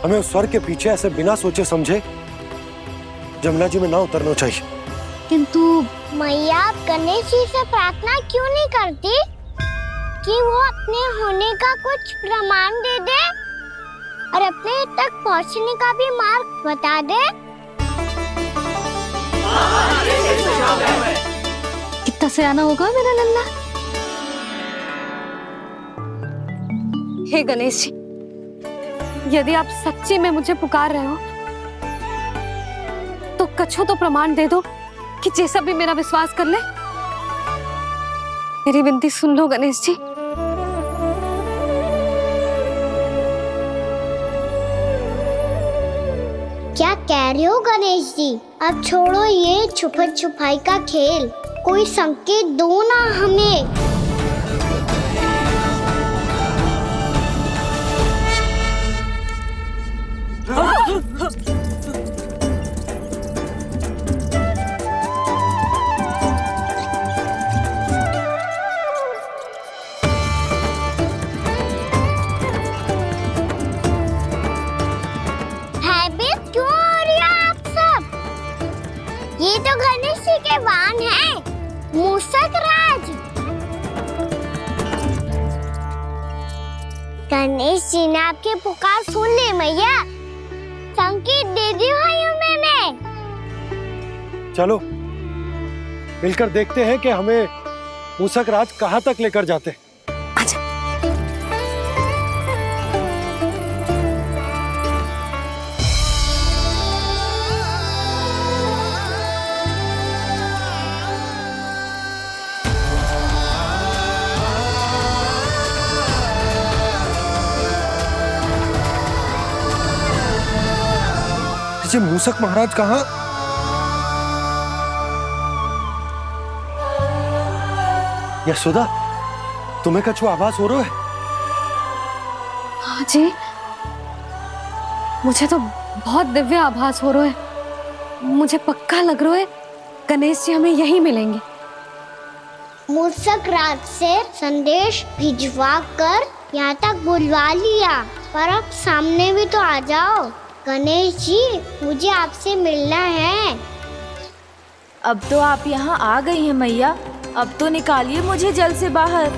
हमें उस स्वर के पीछे ऐसे बिना सोचे समझे जमुना जी में ना उतरना चाहिए। किंतु मैया, आप गणेश जी से प्रार्थना क्यों नहीं करती कि वो अपने होने का कुछ प्रमाण दे दे और अपने तक पहुंचने का भी मार्ग बता दे? कितना सयाना होगा मेरा लल्ला। हे गणेश जी, यदि आप सच्ची में मुझे पुकार रहे हो तो कछु तो प्रमाण दे दो कि जैसा भी मेरा विश्वास कर ले। मेरी विनती सुन लो गणेश जी। क्या कह रहे हो गणेश जी? अब छोड़ो ये छुपन छुपाई का खेल, कोई संकेत दो ना हमें। भयभीत क्यों हो रही हो आप सब? ये तो गणेश जी के वाहन हैं, मूषक राज। गणेश जी ने आपकी पुकार सुन ली मैया, संकेत दे दी भाइयों मैंने। चलो मिलकर देखते हैं कि हमें मूषक राज कहाँ तक लेकर जाते हैं। जी मूषक महाराज कहाँ? यशोदा, तुम्हें कछु आभास हो रहा है? हाँ जी, मुझे तो बहुत दिव्य आभास हो रहा है। मुझे पक्का लग रहा है गणेश जी हमें यहीं मिलेंगे। मूषक राज से संदेश भिजवा कर यहाँ तक बुलवा लिया, पर अब सामने भी तो आ जाओ। गणेश जी, मुझे आपसे मिलना है। अब तो आप यहाँ आ गई हैं मैया, अब तो निकालिए मुझे जल से बाहर।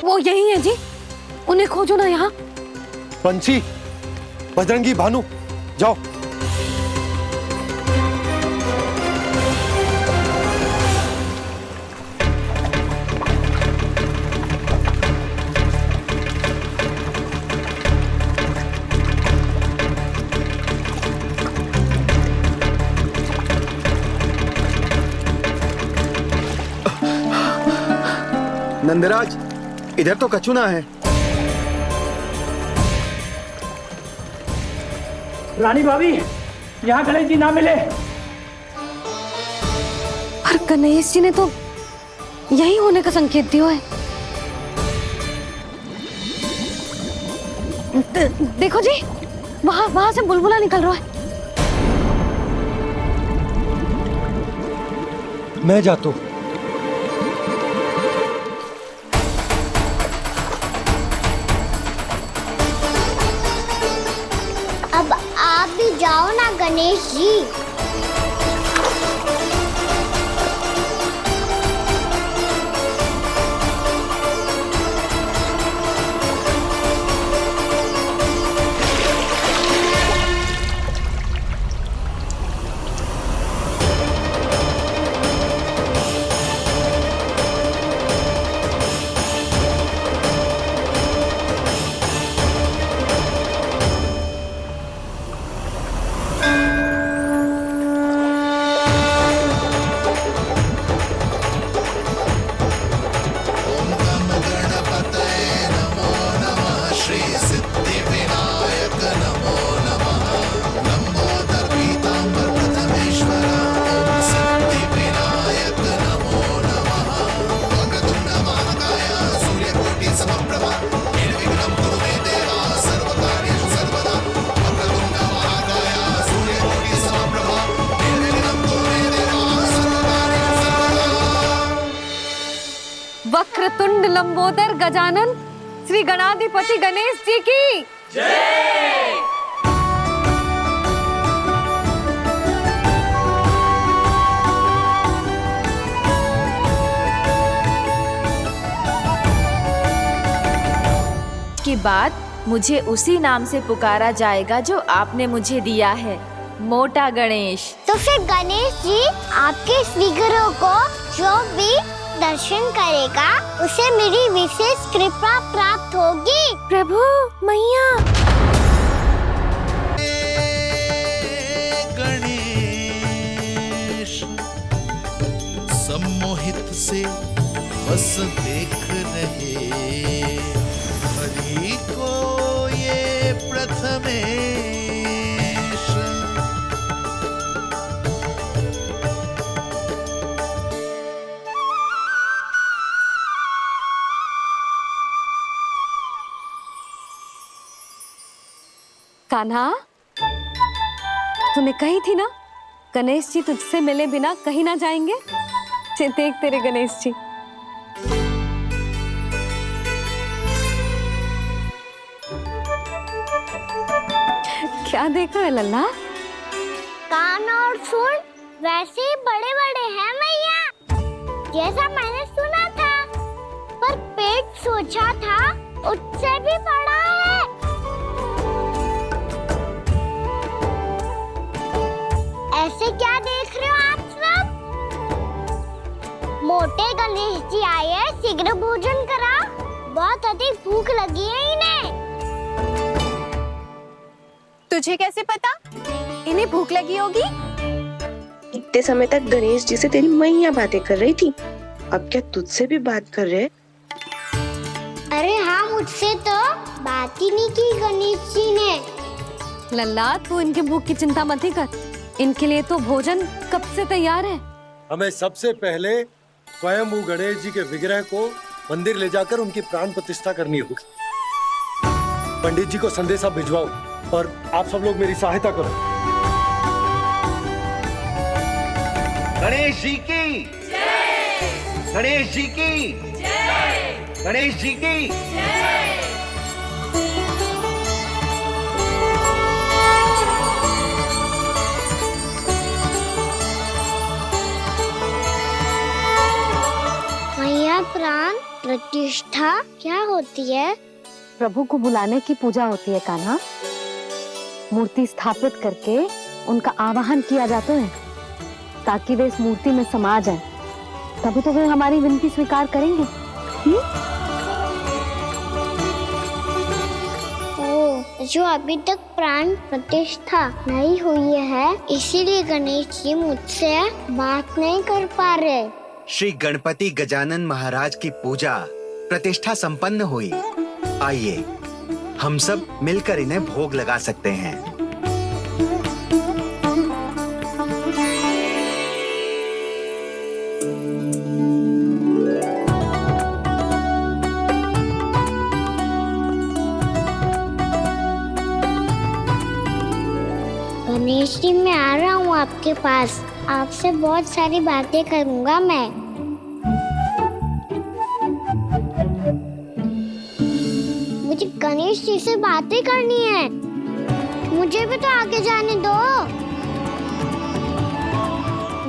वो यही है जी, उन्हें खोजो ना यहाँ। पंछी, बजरंगी, भानु, जाओ। नंदराज, इधर तो कछुना है। रानी भाभी, यहाँ गणेश जी ना मिले। पर गणेश जी ने तो यही होने का संकेत दिया है। देखो जी, वहां से बुलबुला निकल रहा है। मैं जाता हूं। अब आप भी जाओ ना गणेश जी। वक्रतुंड लंबोदर गजानन श्री गणाधिपति गणेश जी की के बाद मुझे उसी नाम से पुकारा जाएगा जो आपने मुझे दिया है, मोटा गणेश। तो फिर गणेश जी आपके इस विग्रह को जो भी दर्शन करेगा उसे मेरी विशेष कृपा प्राप्त होगी। प्रभु मैया। गणेश सम्मोहित से बस देख रहे हरि को ये प्रथमेश। कान्हा, तूने कही थी ना गणेश जी तुझसे मिले बिना कहीं ना जाएंगे। देख तेरे गणेश जी। क्या देख रहे लल्ला? कान और सुन वैसे ही बड़े बड़े हैं मैया, जैसा मैंने सुना था, पर पेट सोचा था उससे भी बड़ा है। ऐसे क्या देख रहे हो आप सब? मोटे गणेश जी आए हैं, शीघ्र भोजन करा, बहुत अधिक भूख लगी है इन्हें। तुझे कैसे पता इन्हें भूख लगी होगी? इतने समय तक गणेश जी से तेरी मैया बातें कर रही थी, अब क्या तुझसे भी बात कर रहे? अरे हाँ, मुझसे तो बात ही नहीं की गणेश जी ने। लल्ला, तू इनके भूख की चिंता मत ही कर, इनके लिए तो भोजन कब से तैयार है। हमें सबसे पहले स्वयं गणेश जी के विग्रह को मंदिर ले जाकर उनकी प्राण प्रतिष्ठा करनी होगी। पंडित जी को संदेशा भिजवाओ और आप सब लोग मेरी सहायता करो। गणेश जी की जय! गणेश जी की जय! गणेश जी की मैया, प्राण प्रतिष्ठा क्या होती है? प्रभु को बुलाने की पूजा होती है कान्हा। मूर्ति स्थापित करके उनका आवाहन किया जाता है ताकि वे इस मूर्ति में समा जाएं। तभी तो वे हमारी विनती स्वीकार करेंगे। जो अभी तक प्राण प्रतिष्ठा नहीं हुई है, इसीलिए गणेश जी मुझसे बात नहीं कर पा रहे। श्री गणपति गजानन महाराज की पूजा प्रतिष्ठा संपन्न हुई। आइए हम सब मिलकर इन्हें भोग लगा सकते हैं। गणेश जी, मैं आ रहा हूँ आपके पास, आपसे बहुत सारी बातें करूँगा मैं। मुझे गणेश जी से बातें करनी है, मुझे भी तो आगे जाने दो।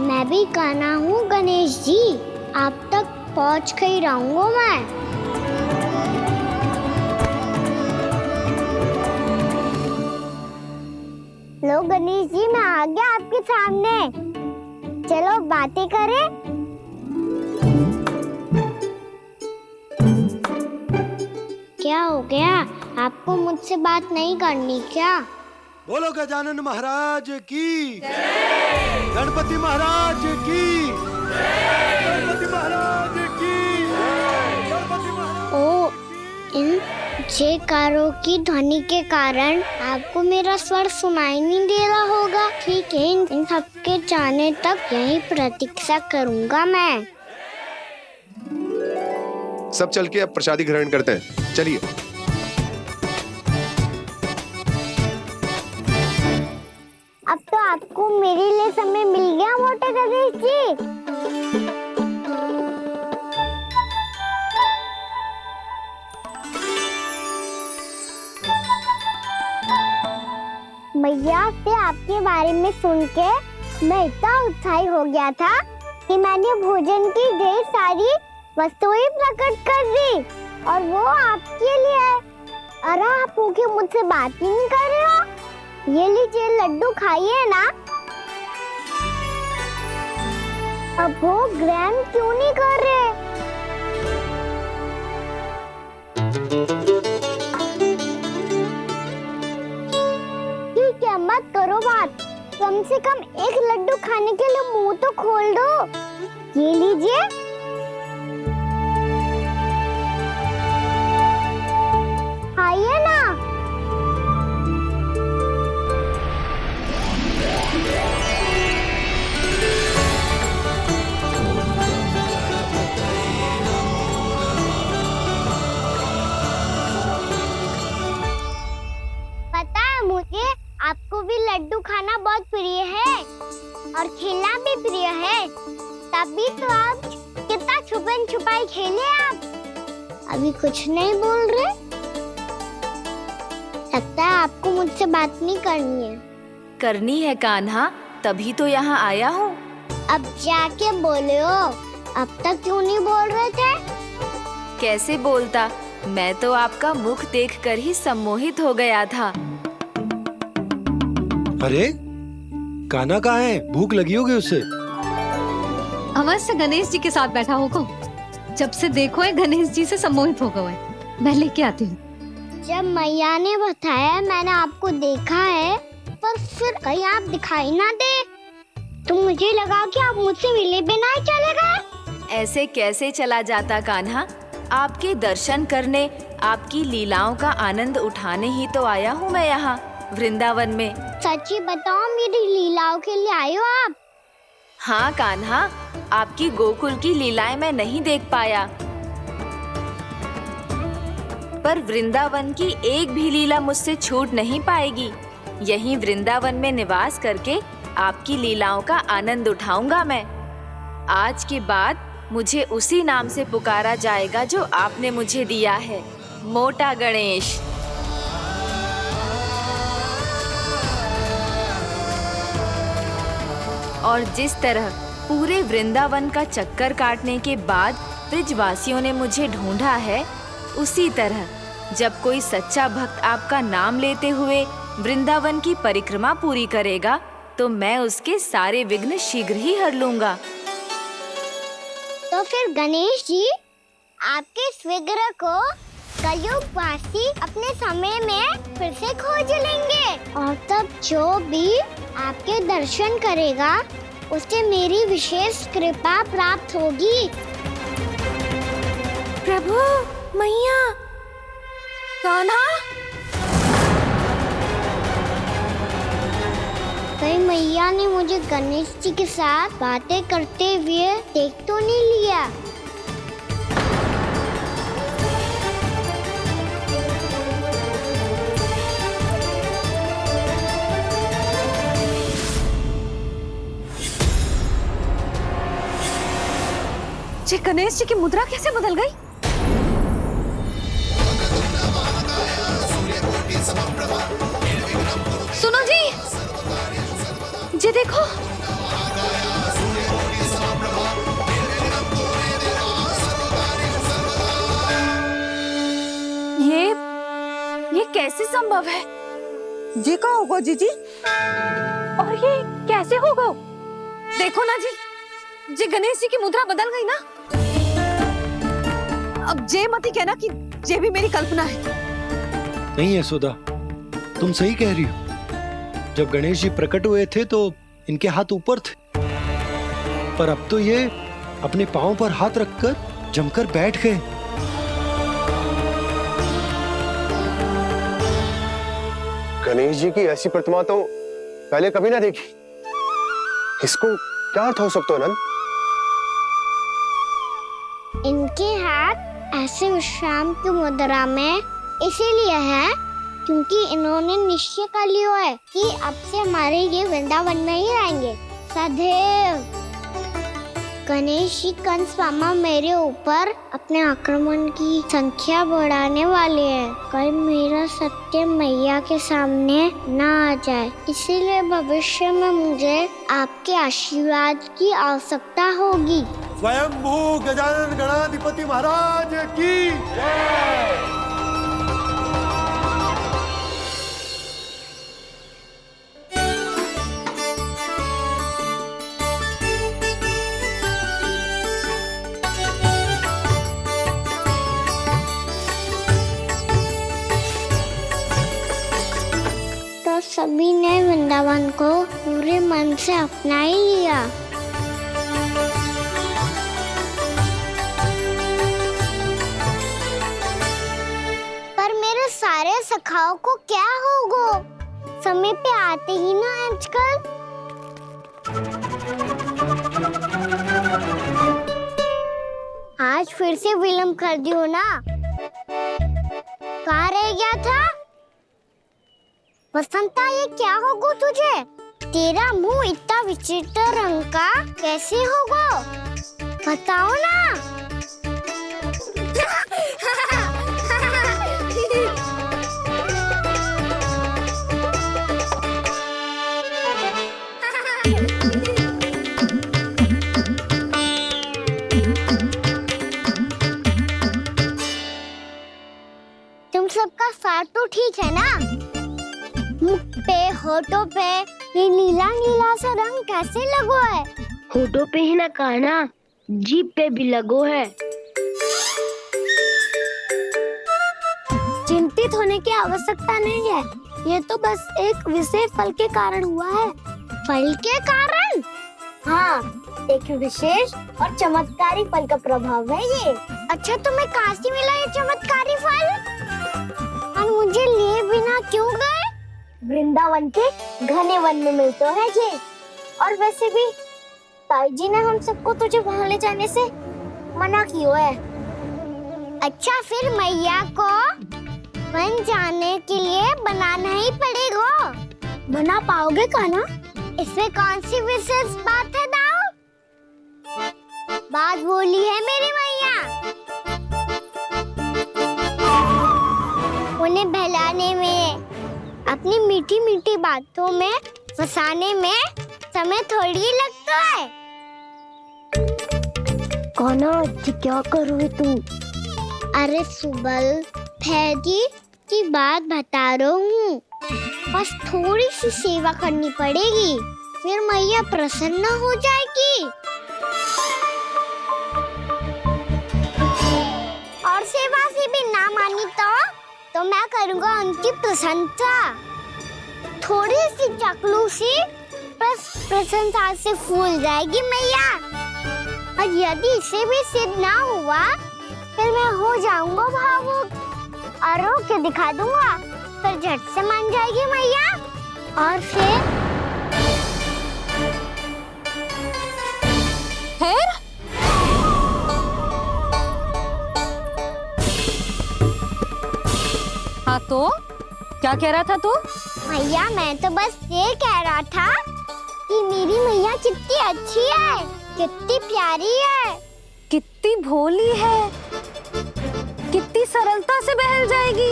मैं भी कान्हा हूँ गणेश जी, आप तक पहुँच कर ही रहूँगा मैं। लो गणेश जी, मैं आ गया आपके सामने, चलो बातें करें। क्या हो गया, आपको मुझसे बात नहीं करनी क्या? बोलो गजानन महाराज की जय! गणपति महाराज की जय! गणपति महाराज की जय! गणपति महाराज। ओ, इन जयकारों की ध्वनि के कारण आपको मेरा स्वर सुनाई नहीं दे रहा होगा। ठीक है, इन सबके जाने तक यही प्रतीक्षा करूंगा मैं। सब चल के अब प्रसादी ग्रहण करते हैं, चलिए। अब तो आपको मेरे लिए समय मिल गया मोटे गणेश जी। भैया से आपके बारे में सुन के मैं इतना उत्साही हो गया था कि मैंने भोजन की ढेर सारी वस्तुएं प्रकट कर दी और वो आपके लिए है। अरे आप भूखे मुझसे बात ही नहीं कर रहे हो। ये लीजिए लड्डू खाइए ना। अब वो ग्रैंड क्यों नहीं कर रहे? ठीक है, मत करो बात। कम से कम एक लड्डू खाने के लिए मुंह तो खोल दो। ये लीजिए। खाइए ना। पता है मुझे आपको भी लड्डू खाना बहुत प्रिय है और खेलना भी प्रिय है। तभी तो आप कितना छुपन छुपाई खेले आप। अभी कुछ नहीं बोल रहे। लगता है आपको मुझसे बात नहीं करनी है। करनी है कान्हा, तभी तो यहाँ आया हूँ। अब जाके बोले हो। अब तक क्यों नहीं बोल रहे थे? कैसे बोलता, मैं तो आपका मुख देखकर ही सम्मोहित हो गया था। अरे कान्हा कहाँ है? भूख लगी होगी उसे। अवश्य गणेश जी के साथ बैठा होगा। जब से देखो है गणेश जी से सम्मोहित हो गए। मैं लेके आती हूँ। जब मैया ने बताया मैंने आपको देखा है, पर फिर कहीं आप दिखाई ना दे तो मुझे लगा कि आप मुझसे मिले बिना ही चले गए। ऐसे कैसे चला जाता कान्हा? आपके दर्शन करने, आपकी लीलाओं का आनंद उठाने ही तो आया हूँ मैं यहाँ वृंदावन में। सच्ची बताओ, मेरी लीलाओं के लिए आए हो आप? हाँ कान्हा, आपकी गोकुल की लीलाएं मैं नहीं देख पाया, पर वृंदावन की एक भी लीला मुझसे छूट नहीं पाएगी। यहीं वृंदावन में निवास करके आपकी लीलाओं का आनंद उठाऊंगा मैं। आज के बाद मुझे उसी नाम से पुकारा जाएगा जो आपने मुझे दिया है, मोटा गणेश। और जिस तरह पूरे वृंदावन का चक्कर काटने के बाद ब्रिजवासियों ने मुझे ढूंढा है, उसी तरह जब कोई सच्चा भक्त आपका नाम लेते हुए वृंदावन की परिक्रमा पूरी करेगा तो मैं उसके सारे विघ्न शीघ्र ही हर लूंगा। तो फिर गणेश जी, आपके इस विग्रह को कलयुग वासी अपने समय में फिर से खोज लेंगे और तब जो भी आपके दर्शन करेगा उसे मेरी विशेष कृपा प्राप्त होगी। प्रभु, मैया, कान्हा। कहीं मैया ने मुझे गणेश जी के साथ बातें करते हुए देख तो नहीं लिया? जी गणेश जी की मुद्रा कैसे बदल गई? सुनो जी, जी देखो। ये कैसे संभव है? जी का होगा जीजी? और ये कैसे होगा? देखो ना जी, जी गणेश जी की मुद्रा बदल गई ना। अब जे मत ही कहना कि जे भी मेरी कल्पना है। नहीं यशोदा, तुम सही कह रही हो। जब गणेश जी प्रकट हुए थे तो इनके हाथ ऊपर थे, पर अब तो ये अपने पांव पर हाथ रखकर जमकर बैठ गए। गणेश जी की ऐसी प्रतिमा तो पहले कभी ना देखी। इसको क्या अर्थ हो सकता है नंद? इनके हाथ ऐसे विश्राम की मुद्रा में इसीलिए है क्योंकि इन्होंने निश्चय कर लिया है कि अब से हमारे ये वृंदावन में ही रहेंगे सदैव। गणेश जी कंस मामा मेरे ऊपर अपने आक्रमण की संख्या बढ़ाने वाले हैं। कल मेरा सत्य मैया के सामने ना आ जाए, इसीलिए भविष्य में मुझे आपके आशीर्वाद की आवश्यकता होगी। स्वयंभू गजानन गणाधिपति महाराज की जय। तो सभी ने वृंदावन को पूरे मन से अपना ही लिया। पर मेरे सारे सखाओं को क्या होगा? समय पे आते ही ना आजकल। आज फिर से विलम्ब कर दियो ना। कहाँ रह गया था? वसंता, ये क्या होगा तुझे? तेरा मुंह इतना विचित्र रंग का कैसे होगा? बताओ ना। तुम सबका साथ तो ठीक है ना? मुख पे, होठों पे ये नीला नीला सा रंग कैसे लगो है? होठों पे ही ना कान्हा, जीभ पे भी लगो है। चिंतित होने की आवश्यकता नहीं है, ये तो बस एक विशेष फल के कारण हुआ है। फल के कारण? हाँ, एक विशेष और चमत्कारी फल का प्रभाव है ये। अच्छा, तुम्हें कहाँ से मिला ये चमत्कारी फल? और मुझे लिए बिना क्यों गए? वृंदावन के घने वन में मिलते है ये। और वैसे भी ताई जी ने हम सबको तुझे वहाँ ले जाने से मना किया है। अच्छा, फिर मैया को वन जाने के लिए बनाना ही पड़ेगा। बना पाओगे कान्हा? इसमें कौन सी विशेष बात है दाऊ? बात बोली है मेरी मैया। उन्हें बहलाने में, अपनी मीठी मीठी बातों में फंसाने में समय थोड़ी लगता है। कान्हा, क्या करोगे तुम? अरे सुबल, फैजी की बात बता रहा हूँ। बस थोड़ी सी सेवा करनी पड़ेगी, फिर मैया प्रसन्न हो जाएगी। और सेवा से भी ना मानी तो मैं करूँगा उनकी प्रशंसा। थोड़ी सी चकलूसी बस प्रशंसा से फूल जाएगी मैया। और यदि इसे भी सिद्ध ना हुआ, फिर मैं हो जाऊंगा भावुक और रो के दिखा दूंगा, फिर झट से मान जाएगी मैया। और फिर हाँ तो क्या कह रहा था तू? मैया, मैं तो बस ये कह रहा था कि मेरी मैया कितनी अच्छी है, कितनी प्यारी है, कितनी भोली है, कितनी सरलता से बहल जाएगी,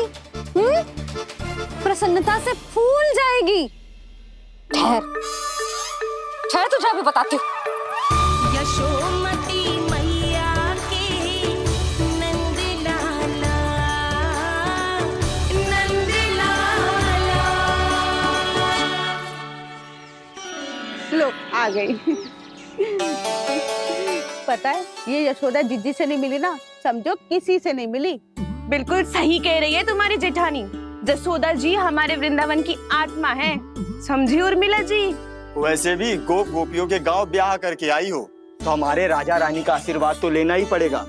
प्रसन्नता से फूल जाएगी। ठहर ठहर, तुझे अभी बताती हूँ। यशोमती मैया के नंद लाला, नंद लाला। लो आ गई। पता है, ये यशोदा जीजी से नहीं मिली ना, समझो किसी से नहीं मिली। बिल्कुल सही कह रही है तुम्हारी जेठानी। यशोदा जी हमारे वृंदावन की आत्मा है, समझी उर्मिला जी? वैसे भी गोप गोपियों के गांव ब्याह करके आई हो, तो हमारे राजा रानी का आशीर्वाद तो लेना ही पड़ेगा।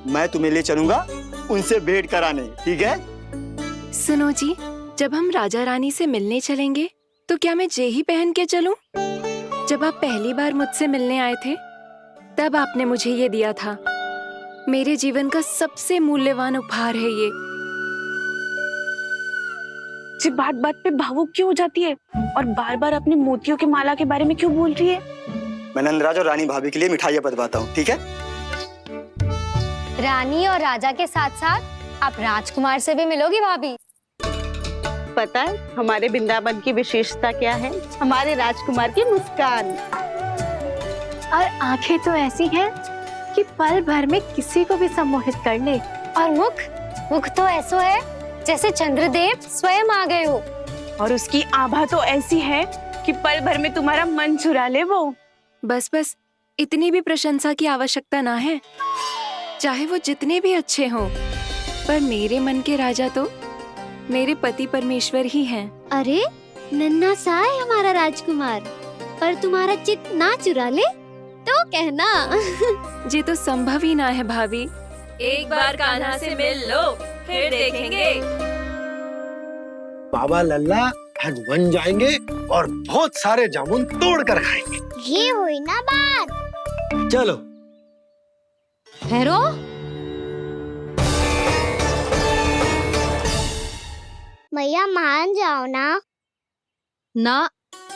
मैं तुम्हें ले चलूंगा उनसे भेंट कराने, ठीक है? सुनो जी, जब हम राजा रानी से मिलने चलेंगे तो क्या मैं जे ही पहन के चलूं? जब आप पहली बार मुझसे मिलने आए थे तब आपने मुझे ये दिया था। मेरे जीवन का सबसे मूल्यवान उपहार है ये। जी बात बात पे भावुक क्यों हो जाती है और बार बार अपनी मोतियों की माला के बारे में क्यों बोल रही है? मैं नंदराज और रानी भाभी के लिए मिठाइयाँ बंटवाता हूँ, ठीक है? रानी और राजा के साथ साथ आप राजकुमार से भी मिलोगी भाभी। पता है हमारे वृंदावन की विशेषता क्या है? हमारे राजकुमार की मुस्कान। और आंखें तो ऐसी हैं कि पल भर में किसी को भी सम्मोहित कर ले। और मुख तो ऐसा है जैसे चंद्रदेव स्वयं आ गए हो। और उसकी आभा तो ऐसी है कि पल भर में तुम्हारा मन चुरा ले वो। बस बस, इतनी भी प्रशंसा की आवश्यकता ना है। चाहे वो जितने भी अच्छे हों, पर मेरे मन के राजा तो मेरे पति परमेश्वर ही हैं। अरे नन्हा सा है हमारा राजकुमार, पर तुम्हारा चित्त ना चुरा ले तो कहना। ये तो संभव ही ना है भाभी। एक बार कान्हा से मिल लो, फिर देखेंगे। बाबा लल्ला आज वन जाएंगे और बहुत सारे जामुन तोड़ कर खाएंगे। ये हुई ना बात। चलो। ठहरो। मैया मान जाओ ना। ना,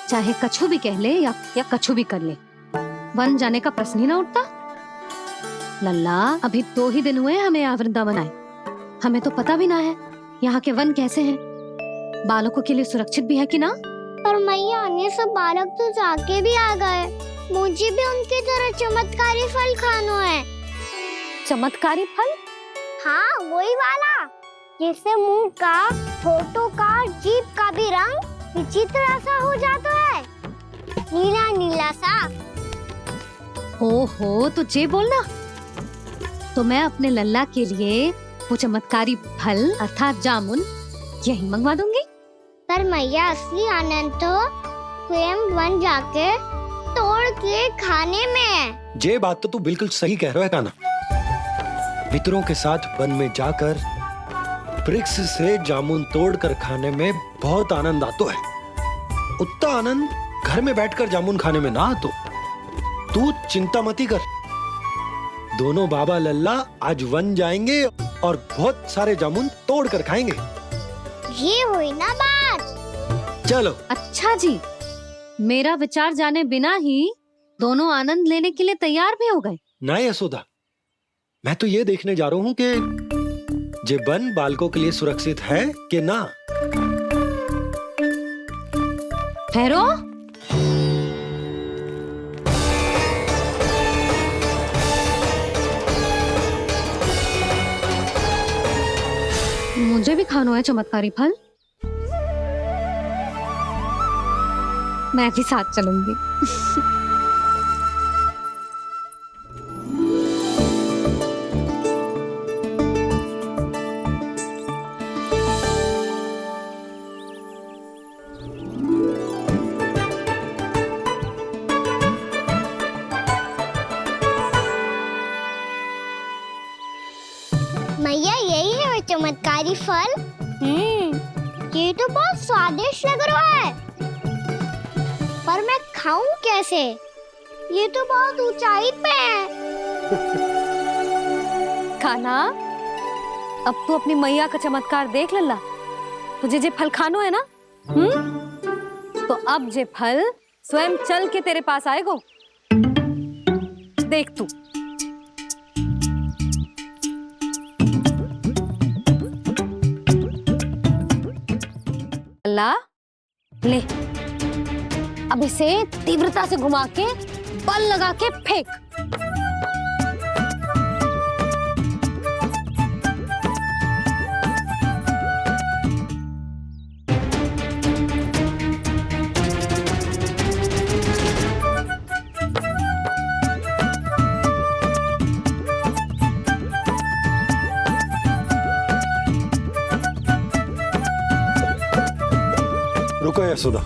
चाहे कछु भी कह ले या कछु भी कर ले, वन जाने का प्रश्न ही ना उठता। लल्ला, अभी 2 ही दिन हुए हमें यहाँ वृंदावन आए। हमें तो पता भी ना है यहाँ के वन कैसे हैं, बालकों के लिए सुरक्षित भी है कि ना। पर मैया अन्य सब बालक तो जाके भी आ गए। मुझे भी उनकी तरह चमत्कारी फल खाना है। चमत्कारी फल? हाँ, वही वाला जिससे मुंह का, होठों का, जीभ का भी रंग विचित्र सा हो जाता है, नीला नीला सा। ओहो, तो जे बोलना। तो मैं अपने लल्ला के लिए वो चमत्कारी फल अर्थात जामुन यही मंगवा दूंगी। पर मैया असली आनंद तो स्वयं वन जाके तोड़ के खाने में है। ये बात तो तू बिल्कुल सही कह रहा है कान्हा। मित्रों के साथ वन में जाकर वृक्ष से जामुन तोड़कर खाने में बहुत आनंद आता है। उतना आनंद घर में बैठकर जामुन खाने में ना आतो। तू चिंता मती कर। दोनों बाबा लल्ला आज वन जाएंगे और बहुत सारे जामुन तोड़ कर खाएंगे। ये हुई ना बात। चलो। अच्छा जी, मेरा विचार जाने बिना ही दोनों आनंद लेने के लिए तैयार भी हो गए। ना यशोदा, मैं तो ये देखने जा रहा हूँ कि ये वन बालकों के लिए सुरक्षित है कि ना। ठहरो। मुझे भी खाना है चमत्कारी फल। मैं भी साथ चलूंगी। मैया यही है वो चमत्कारी फल। ये तो बहुत स्वादिष्ट लग रहा है, पर मैं खाऊं कैसे? ये तो बहुत ऊंचाई पे है। खाना, अब तू अपनी मैया का चमत्कार देख लल्ला। तुझे जे फल खानो है ना, तो अब जे फल स्वयं चल के तेरे पास आएगो। देख तू। लल्ला, ले, अब इसे तीव्रता से घुमा के बल लगा के फेंक। रुको यशोदा,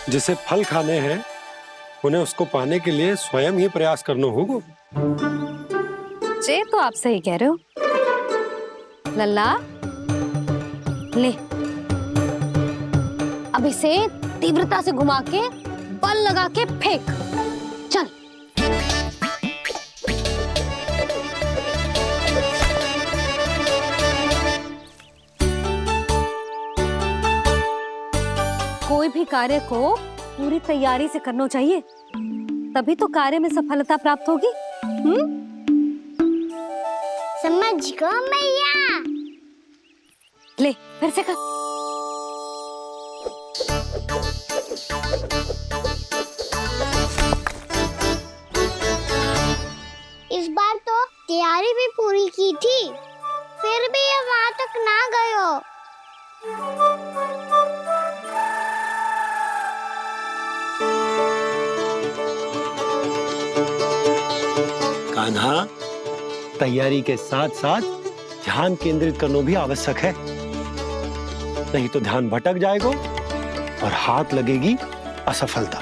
जिसे फल खाने हैं उन्हें उसको पाने के लिए स्वयं ही प्रयास करना होगा। जे तो आप सही कह रहे हो लल्ला। ले, अब इसे तीव्रता से घुमा के बल लगा के फेंक। चल। कोई भी कार्य को पूरी तैयारी से करना चाहिए, तभी तो कार्य में सफलता प्राप्त होगी। समझ गो मैया। ले फिर से कर। इस बार तो तैयारी भी पूरी की थी, फिर भी ये वहां तक ना गए हो। कान्हा, तैयारी के साथ साथ ध्यान केंद्रित करना भी आवश्यक है, नहीं तो ध्यान भटक जाएगा और हाथ लगेगी असफलता।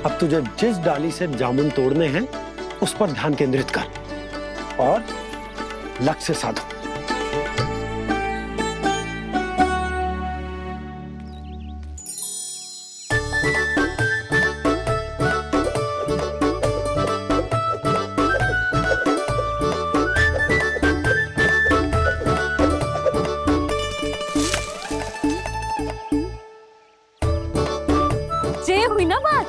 अब तुझे जिस डाली से जामुन तोड़ने हैं उस पर ध्यान केंद्रित कर और लक्ष्य साधो। ये हुई ना बात।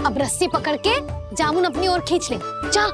अब रस्सी पकड़ के जामुन अपनी ओर खींच ले। जा।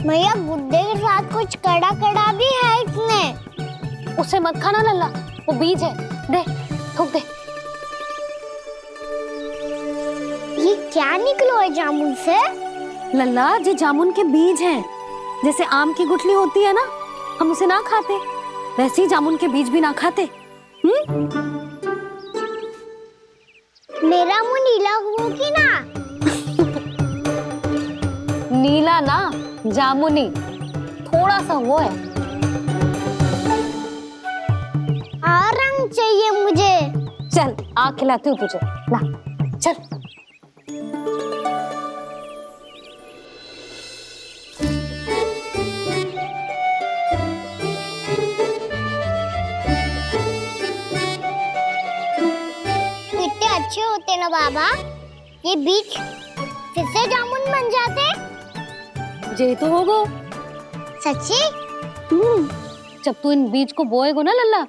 मैया गुड्डे के साथ कुछ कड़ा कड़ा भी है इसमें। उसे मत खाना लल्ला, वो बीज है। दे, थूक दे। ये क्या निकलो है जामुन से? लल्ला, ये जामुन के बीज हैं। जैसे आम की गुठली होती है ना, हम उसे ना खाते, वैसे ही जामुन के बीज भी ना खाते। मेरा मुंह नीला हुआ कि ना? नीला ना, जामुनी। थोड़ा सा वो है। रंग चाहिए मुझे। चल, आ खिलाती हूँ तुझे। ला, चल। कितने अच्छे होते ना बाबा, ये बीज फिर से जामुन बन जाते। जे तो होगो। सच्ची? जब तू इन बीज को बोएगो ना लल्ला,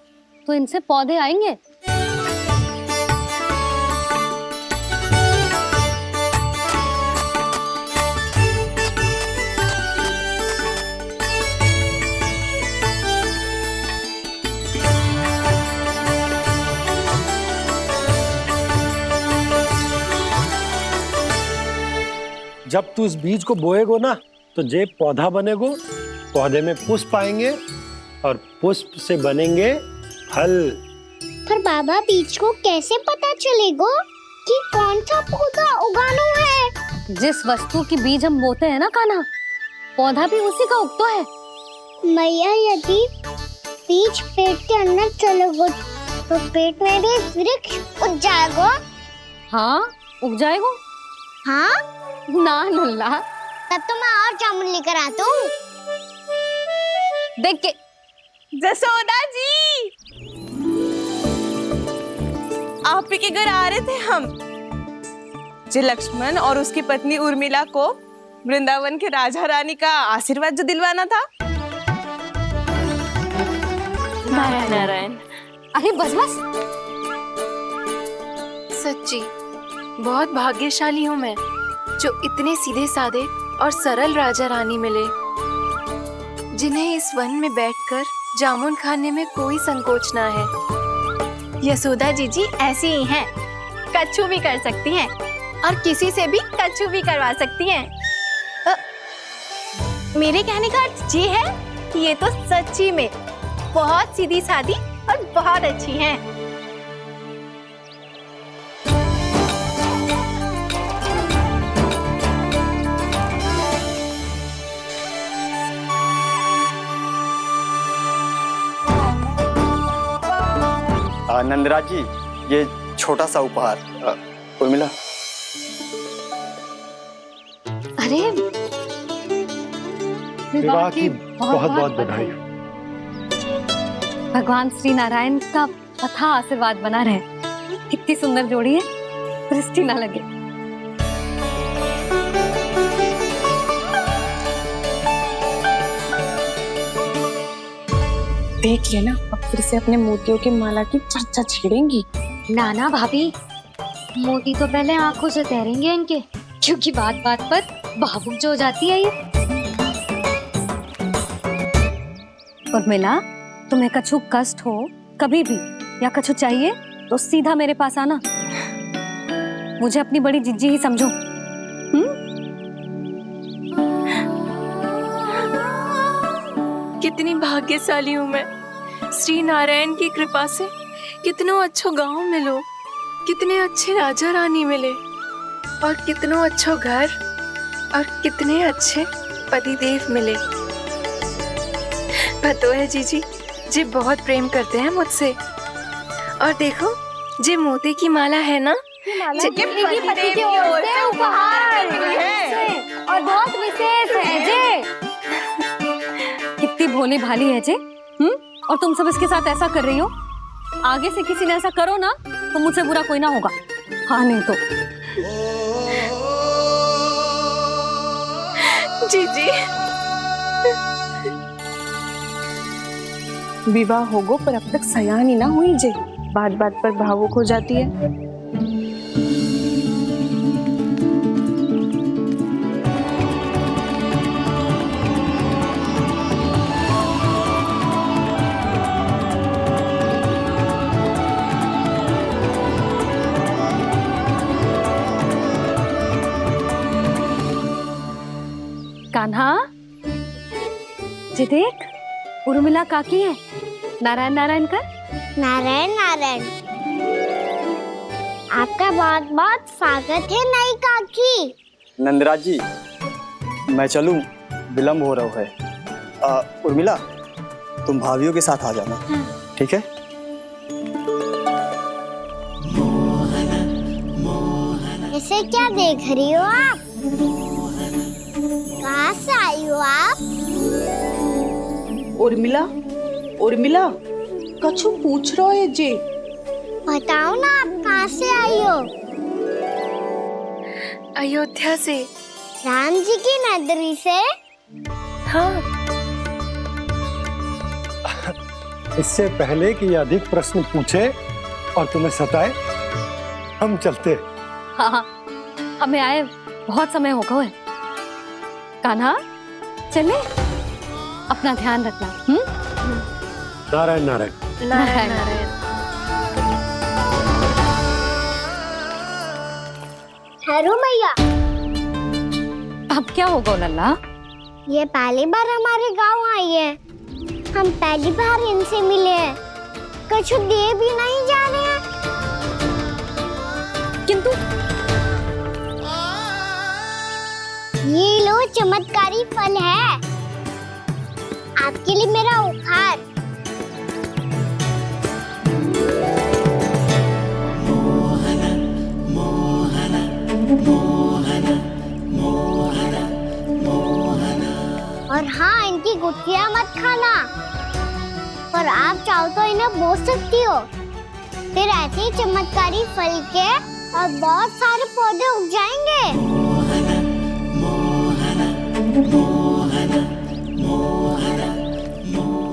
तो इनसे पौधे आएंगे। जब तू इस बीज को बोएगो ना, तो जे पौधा बनेगो, पौधे में पुष्प आएंगे और पुष्प से बनेंगे फल। पर बाबा, बीज को कैसे पता चलेगा कि कौन सा पौधा उगाना है? जिस वस्तु की बीज हम बोते हैं ना कान्हा, पौधा भी उसी का उगता है। मैया, यदि बीज पेट के अंदर चलेगा तो पेट में भी वृक्ष उग जाएगा। हाँ, उग जाएगा। हाँ ना लल्ला, तब तो मैं और जामुन लेकर आता हूँ। देख के। जसोदा जी, आप ही के घर आ रहे थे हम। जो लक्ष्मण और उसकी पत्नी उर्मिला को वृंदावन के राजा रानी का आशीर्वाद जो दिलवाना था। नारायण नारायण। अरे बस बस। सच्ची बहुत भाग्यशाली हूँ मैं, जो इतने सीधे साधे और सरल राजा रानी मिले, जिन्हें इस वन में बैठकर जामुन खाने में कोई संकोच ना है। यशोदा जी ऐसी ही हैं, कच्छू भी कर सकती हैं और किसी से भी कच्छू भी करवा सकती हैं। मेरे कहने का अर्थ ये है कि ये तो सच्ची में बहुत सीधी सादी और बहुत अच्छी हैं। नंदराज जी, ये छोटा सा उपहार। उर्मिला, अरे विवाह की बहुत बहुत बधाई। भगवान श्री नारायण का अथाह आशीर्वाद बना रहे। कितनी सुंदर जोड़ी है, दृष्टि ना लगे। देख लेना, अब फिर से अपने मोतियों की माला की चर्चा छेड़ेंगी। नाना भाभी, मोती तो पहले आंखों से तैरेंगे इनके, क्योंकि बात बात पर भावुक जो हो जाती है ये। उर्मिला, तुम्हें कछु कष्ट हो कभी भी या कछु चाहिए तो सीधा मेरे पास आना। मुझे अपनी बड़ी जिज्जी ही समझो। कितनी भाग्यशाली हूँ मैं। श्री नारायण की कृपा से कितनों अच्छो गांव मिलो, कितने अच्छे राजा रानी मिले, और कितनों अच्छो घर और कितने अच्छे पतिदेव मिले। पतो है जीजी, जी बहुत प्रेम करते हैं मुझसे। और देखो, जे मोती की माला है ना, पति की ओर से उपहार और बहुत विशेष है जे। कितनी भोली भाली है जे। और तुम सब इसके साथ ऐसा कर रही हो। आगे से किसी ने ऐसा करो ना तो मुझसे बुरा कोई ना होगा। हाँ नहीं तो जीजी। विवाह होगो पर अब तक सयानी ना हुई जे, बात बात पर भावुक हो जाती है। कान्हा, जे देख, उर्मिला काकी है। नारायण नारायण कर। नारायण नारायण। आपका बहुत बहुत स्वागत है नई काकी। नंदराज जी, मैं चलूं, विलंब हो रहा है। उर्मिला, तुम भाभियों के साथ आ जाना। ठीक है? इसे क्या देख रही हो आप? कहाँ से आई हो आप? उर्मिला, उर्मिला, कछु पूछ रहा है जे। बताओ ना, आप कहाँ से आई हो? अयोध्या से। राम जी की नगरी से? हाँ। इससे पहले कि ये अधिक प्रश्न पूछे और तुम्हें सताए, हम चलते। हाँ हाँ, हमें आए बहुत समय हो गया है। कान्हा, चले, अपना ध्यान रखना। नारायण नारायण। नारायण नारायण। ठहरो मैया। अब क्या होगा लल्ला? ये पहली बार हमारे गांव आई है। हम पहली बार इनसे मिले हैं। कुछ दे भी नहीं जा रहे हैं। किंतु ये लो, चमत्कारी फल है आपके लिए, मेरा उपहार। और हाँ, इनकी गुठलियां मत खाना। और आप चाहो तो इन्हें बोस सकती हो। फिर ऐसे ही चमत्कारी फल के और बहुत सारे पौधे उग जाएंगे।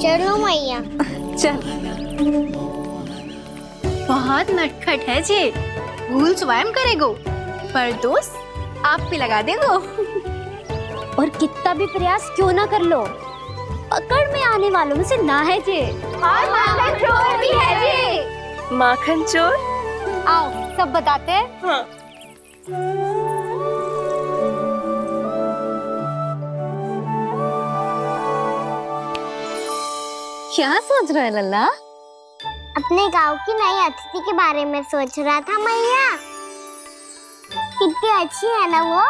चलो मैया। चल। बहुत नटखट है जे, भूल स्वयं करेगो, पर दोस्त आप पे लगा देगो। और कितना भी प्रयास क्यों ना कर लो, पकड़ में आने वालों में से ना है जे। और माखन चोर भी है जे। माखन चोर? आओ सब बताते हैं। हाँ। क्या सोच रहे लल्ला? अपने गांव की नई अतिथि के बारे में सोच रहा था मैया। कितनी अच्छी है ना वो?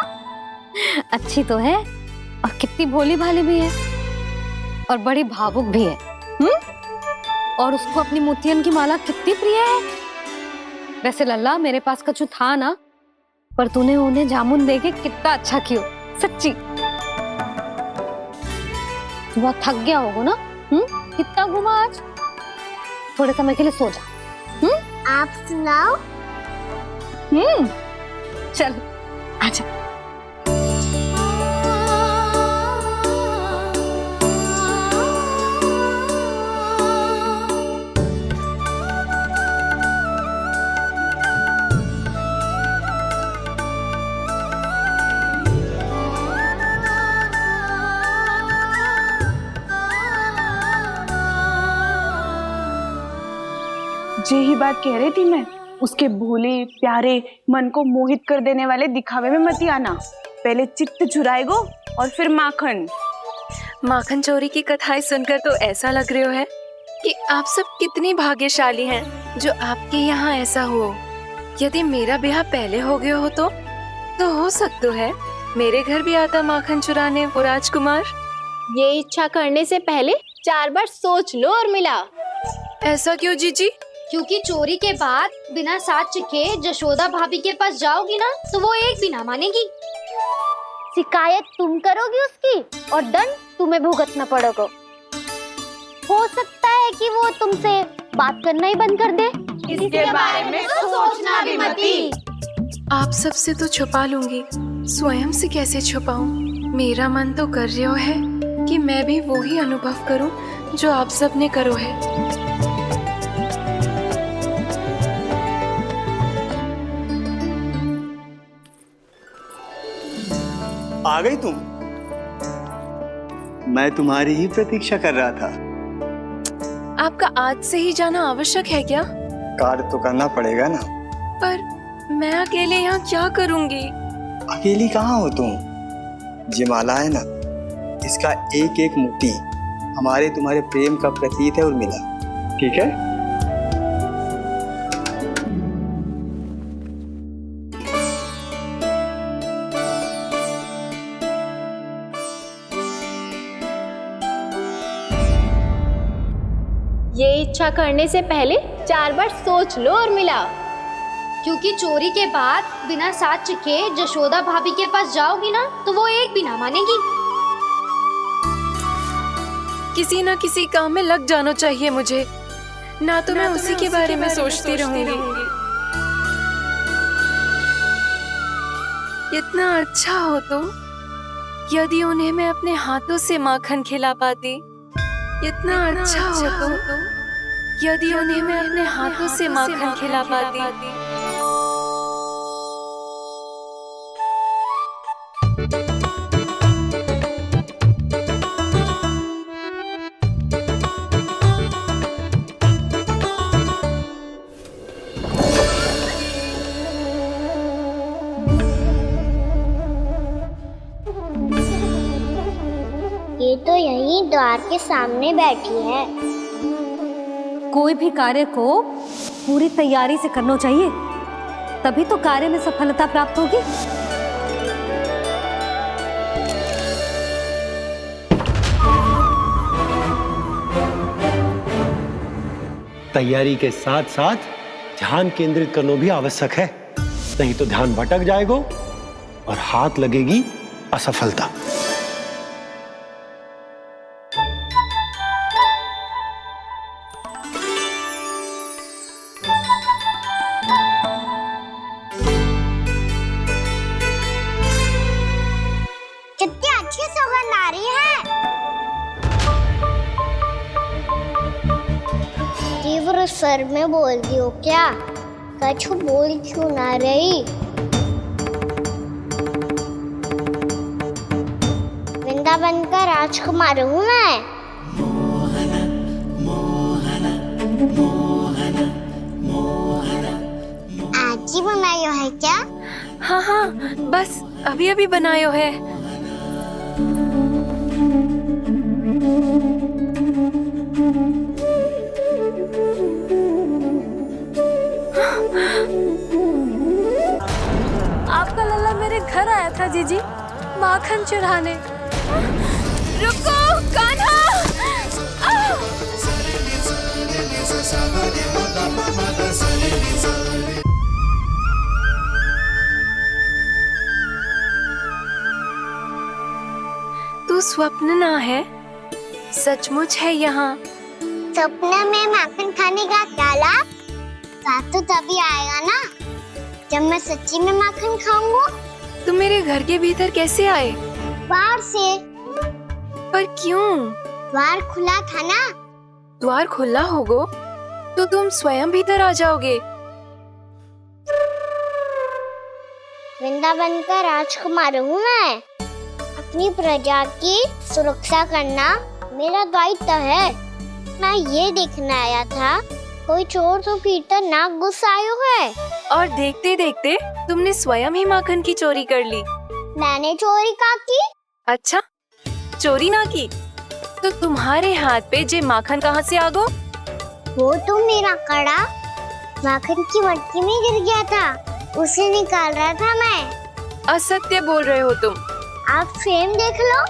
अच्छी तो है, और कितनी भोली भाली भी है, और बड़ी भावुक भी है। और उसको अपनी मोतियन की माला कितनी प्रिय है। वैसे लल्ला, मेरे पास कछु था ना, पर तूने उन्हें जामुन देके कितना अच्छा किया। सच्ची। बहुत थक गया होगा ना? कितना घूमा आज? थोड़े समय के लिए सो जा। आप सुनाओ। चल आजा। यही बात कह रही थी मैं, उसके भोले प्यारे मन को मोहित कर देने वाले दिखावे में मत आना। पहले चित्त चुराएगो और फिर माखन। माखन चोरी की कथाएं सुनकर तो ऐसा लग रहा है कि आप सब कितनी भाग्यशाली हैं जो आपके यहाँ ऐसा हो। यदि मेरा ब्याह पहले हो गया हो तो हो सकता है मेरे घर भी आता माखन चुराने वो राजकुमार। ये इच्छा करने से पहले 4 बार सोच लो और मिला। ऐसा क्यों जीजी? क्योंकि चोरी के बाद बिना साथ के जशोदा भाभी के पास जाओगी ना तो वो एक भी ना मानेगी। शिकायत तुम करोगी उसकी और दंड तुम्हें भुगतना पड़ेगा। हो सकता है कि वो तुमसे बात करना ही बंद कर दे। इसके बारे में तो सोचना भी मती। आप सबसे तो छुपा लूंगी, स्वयं से कैसे छुपाऊं? मेरा मन तो कर रहा है कि मैं भी वो ही अनुभव करूं जो आप सब ने करो है। आ गई तुम? मैं तुम्हारी ही प्रतीक्षा कर रहा था। आपका आज से ही जाना आवश्यक है क्या? कार्य तो करना पड़ेगा ना। पर मैं अकेले यहाँ क्या करूँगी? अकेली कहाँ हो तुम? ये माला है ना, इसका एक एक मोती हमारे तुम्हारे प्रेम का प्रतीक है उर्मिला। ठीक है? ये इच्छा करने से पहले 4 बार सोच लो और मिला। क्योंकि चोरी के बाद बिना साथ के जशोदा भाभी के पास जाओगी ना तो वो एक भी ना मानेगी। किसी ना किसी काम में लग जाना चाहिए मुझे, ना तो मैं उसी के बारे में सोचती रहूंगी। इतना अच्छा हो तो यदि उन्हें मैं अपने हाथों से माखन खिला पाती। इतना अच्छा हो तो यदि उन्हें मैं अपने हाथों से माखन खिला पाती। ये तो यहीं द्वार के सामने बैठी है। कोई भी कार्य को पूरी तैयारी से करना चाहिए, तभी तो कार्य में सफलता प्राप्त होगी। तैयारी के साथ साथ ध्यान केंद्रित करना भी आवश्यक है, नहीं तो ध्यान भटक जाएगा और हाथ लगेगी असफलता। कितनी अच्छी सुगंध आ रही है। तीव्र स्वर में बोल दियो क्या? कछु बोल क्यों ना रही? वृंदावन का राजकुमार हूँ मैं। आज ही बनायो है क्या? हाँ हाँ, बस अभी अभी बनायो है। आपका लल्ला मेरे घर आया था जीजी, माखन चुराने। रुको कान्हा! स्वप्न ना है, सचमुच है यहाँ। सपने में माखन खाने का क्या लाभ? स्वाद तो तभी आएगा ना जब मैं सच्ची में माखन खाऊंगा। तुम मेरे घर के भीतर कैसे आए? बाहर से। पर क्यों? द्वार खुला था ना। द्वार खुला होगा तो तुम स्वयं भीतर आ जाओगे। वृंदावन का राजकुमार हूँ मैं। अपनी प्रजा की सुरक्षा करना मेरा दायित्व है। मैं ये देखने आया था कोई चोर तो भीतर ना घुस आयो है। और देखते देखते तुमने स्वयं ही माखन की चोरी कर ली। मैंने चोरी का की? अच्छा, चोरी ना की तो तुम्हारे हाथ पे जे माखन कहाँ से आ गो? वो तो मेरा कड़ा माखन की मटकी में गिर गया था, उसे निकाल रहा था मैं। असत्य बोल रहे हो तुम। आप स्वयं देख लो।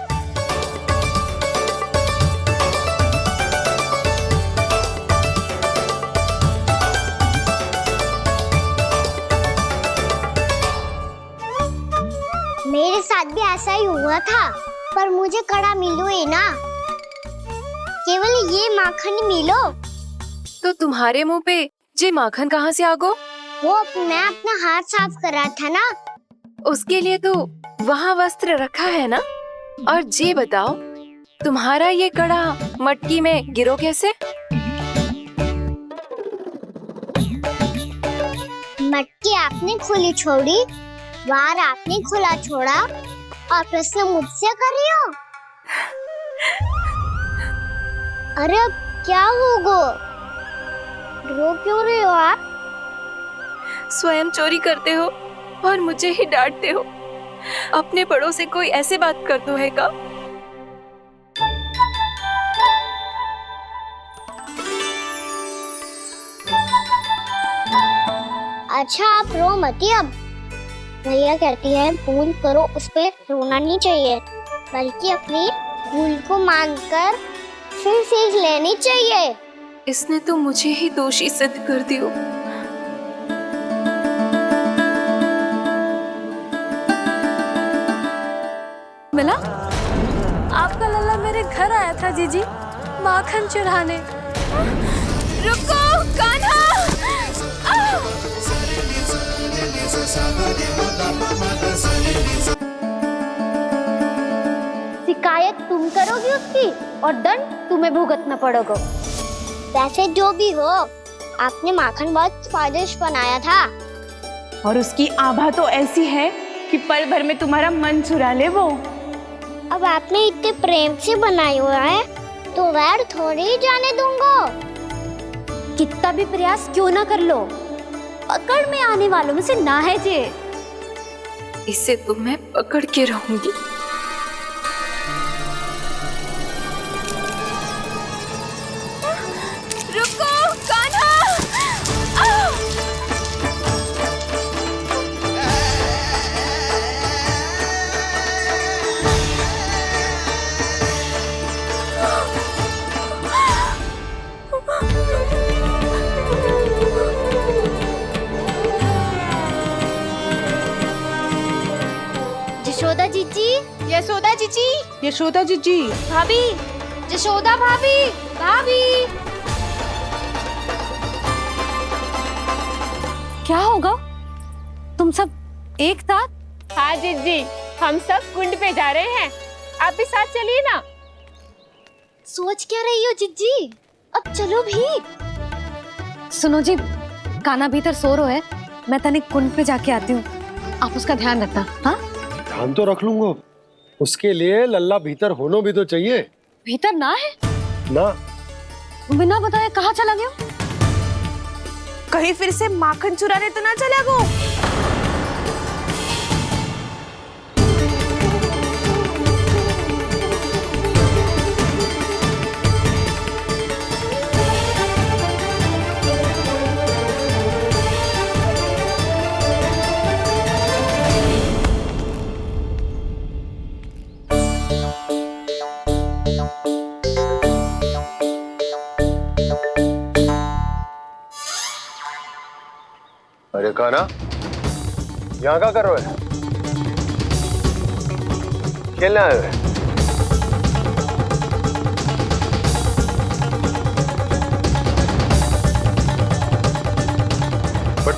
मेरे साथ भी ऐसा ही हुआ था, पर मुझे कड़ा मिलो ही ना, केवल ये माखन मिलो। तो तुम्हारे मुंह पे जे माखन कहाँ से आ गो? वो मैं अपना हाथ साफ कर रहा था ना। उसके लिए तो वहाँ वस्त्र रखा है ना। और जे बताओ, तुम्हारा ये कड़ा मटकी में गिरो कैसे? मटकी आपने खुली छोड़ी, द्वार आपने खुला छोड़ा, और प्रश्न मुझसे कर रही हो? अरे अब क्या होगा? रो क्यों रहे हो आप? स्वयं चोरी करते हो और मुझे ही डांटते हो। अपने बड़ों से कोई ऐसे बात करते है का? अच्छा आप रो मती। अब भैया कहती है भूल करो, उस पे रोना नहीं चाहिए, बल्कि अपनी भूल को मानकर फिर सीख लेनी चाहिए। इसने तो मुझे ही दोषी सिद्ध कर दिया। मिला? आपका लल्ला मेरे घर आया था जीजी, माखन चुराने। रुको कान्हा! शिकायत तुम करोगी उसकी और दंड तुम्हें भुगतना पड़ेगा। वैसे जो भी हो, आपने माखन बहुत स्वादिष्ट बनाया था। और उसकी आभा तो ऐसी है कि पल भर में तुम्हारा मन चुरा ले वो। अब आपने इतने प्रेम से बनाया हुआ है तो वैर थोड़ी ही जाने दूंगा। कितना भी प्रयास क्यों ना कर लो, पकड़ में आने वालों में से ना है जे। इसे तो मैं पकड़ के रहूंगी। रुको कान्हा! यशोदा जीजी, यशोदा जीजी, यशोदा जीजी, भाभी, यशोदा भाभी, भाभी। क्या होगा? तुम सब एक साथ? हाँ जीजी, हम सब कुंड पे जा रहे हैं, आप भी साथ चलिए ना। सोच क्या रही हो जिज्जी? अब चलो भी। सुनो जी, कान्हा भीतर सो रो है, मैं तनिक कुंड पे जाके आती हूँ, आप उसका ध्यान रखना। हाँ, ध्यान तो रख लूंगा, उसके लिए लल्ला भीतर होना भी तो चाहिए। भीतर ना है ना? बिना बताए कहाँ चला गया? कहीं फिर से माखन चुराने तो ना चला गो? अरे कान्हा, यहाँ क्या कर रहे हो? खेलने आए हो?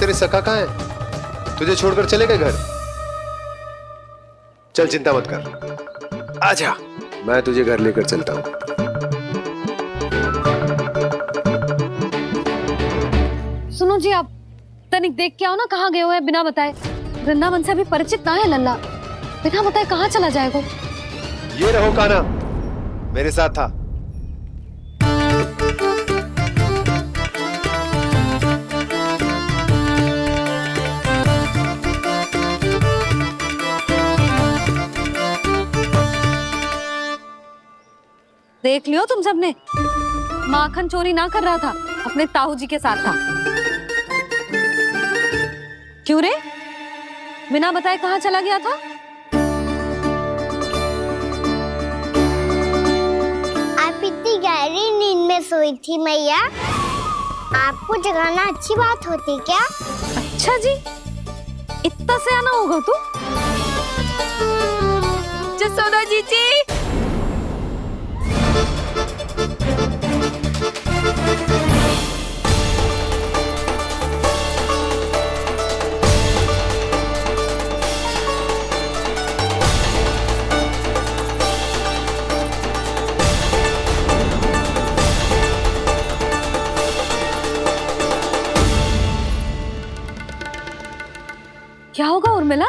तेरे सखा कहाँ है? तुझे छोड़कर चले गए घर? चल चिंता मत कर, आजा, मैं तुझे घर लेकर चलता हूँ। सुनो जी, आप तनिक देख के आओ ना कहाँ गए हुए हैं बिना बताए। वृंदावन से अभी परिचित ना है लल्ला, बिना बताए कहाँ चला जाएगा। ये रहो कान्हा, मेरे साथ था। देख लियो तुम सबने, माखन चोरी ना कर रहा था, अपने ताऊ जी के साथ था। क्यों रे, बिना बताए कहाँ चला गया था? आप इतनी गहरी नींद में सोई थी मैया, आपको जगाना अच्छी बात होती क्या? अच्छा जी, इतना सयाना होगा तू? जसोदा जीजी, क्या होगा उर्मिला?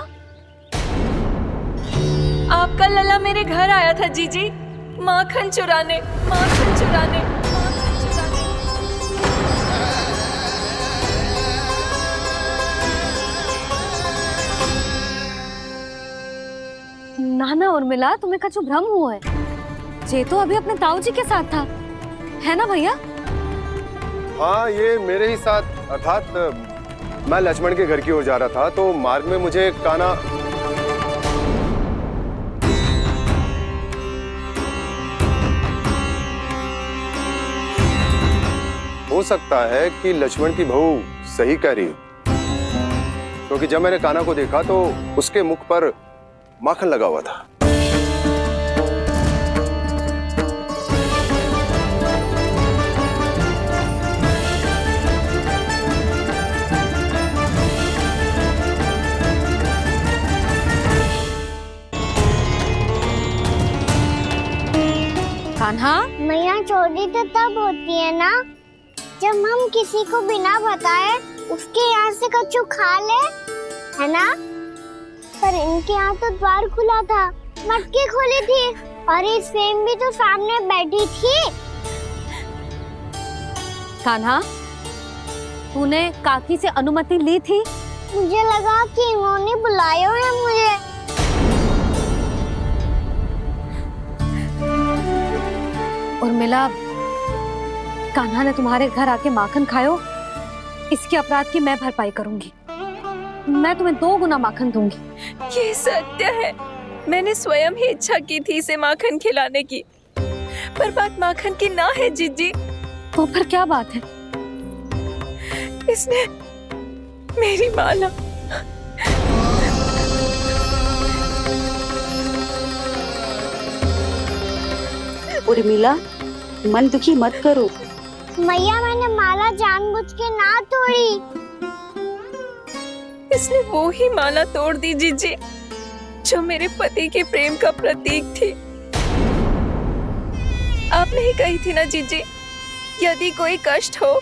आपका लल्ला मेरे घर आया था जीजी, माखन चुराने, माखन चुराने, माखन चुराने। ना ना उर्मिला, तुम्हें कछु भ्रम हुआ है। ये तो अभी अपने ताऊ जी के साथ था, है ना भैया? हाँ, ये मेरे ही साथ, अर्थात मैं लक्ष्मण के घर की ओर जा रहा था, तो मार्ग में मुझे कान्हा हो सकता है कि लक्ष्मण की बहू सही कह रही, क्योंकि जब मैंने कान्हा को देखा तो उसके मुख पर माखन लगा हुआ था। कान्हा, मैया चोरी तो तब होती है ना जब हम किसी को बिना बताए उसके यहाँ से कछु खा ले, है ना? पर इनके यहाँ तो द्वार खुला था, मटकी खोली थी और इस फेम भी तो सामने बैठी थी। कान्हा, तूने काकी से अनुमति ली थी? मुझे लगा कि इन्होंने बुलाया है मुझे। उर्मिला, कान्हा ने तुम्हारे घर आके माखन खायो, इसके अपराध की मैं भरपाई करूंगी। मैं तुम्हें 2 गुना माखन दूंगी। ये सत्य है, मैंने स्वयं ही इच्छा की थी इसे माखन खिलाने की, पर बात माखन की ना है जीजी। तो फिर क्या बात है? इसने मेरी माला, उर्मिला, मन दुखी मत करो। मैया, मैंने माला जानबूझ के ना तोड़ी। इसने वो ही माला तोड़ दी जीजी, जो मेरे पति के प्रेम का प्रतीक थी। आपने ही कही थी ना जीजी, यदि कोई कष्ट हो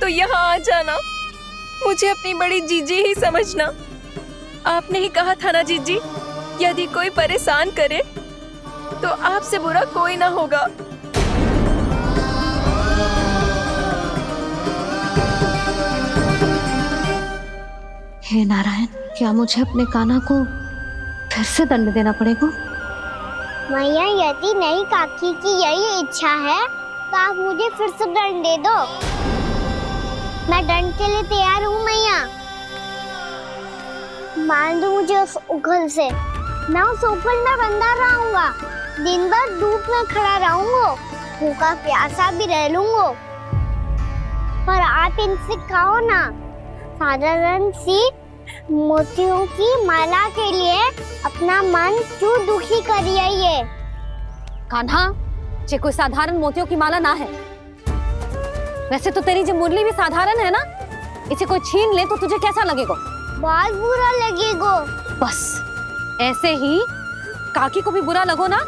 तो यहाँ आ जाना, मुझे अपनी बड़ी जीजी ही समझना। आपने ही कहा था ना जीजी, यदि कोई परेशान करे तो आपसे बुरा कोई ना होगा। हे नारायण, क्या मुझे अपने कान्हा को फिर से दंड देना पड़ेगा? मैया, यदि नहीं काकी की यही इच्छा है तो आप मुझे फिर से दंड दे दो। मैं दंड के लिए तैयार हूँ मैया। मान दो मुझे उस उखल से, मैं उस उखल में बंधा रहूंगा, दिन भर धूप में खड़ा रहूंगा, भूखा प्यासा भी रह लूंगा। पर आप इनसे कहो ना, साधारण सी मोतियों की माला के लिए अपना मन क्यों दुखी करिए? ये कान्हा, ये कोई साधारण मोतियों की माला ना है। वैसे तो तेरी जो मुरली भी साधारण है ना, इसे कोई छीन ले तो तुझे कैसा लगेगा? बहुत बुरा लगेगा। बस ऐसे ही काकी को भी बुरा लगो ना।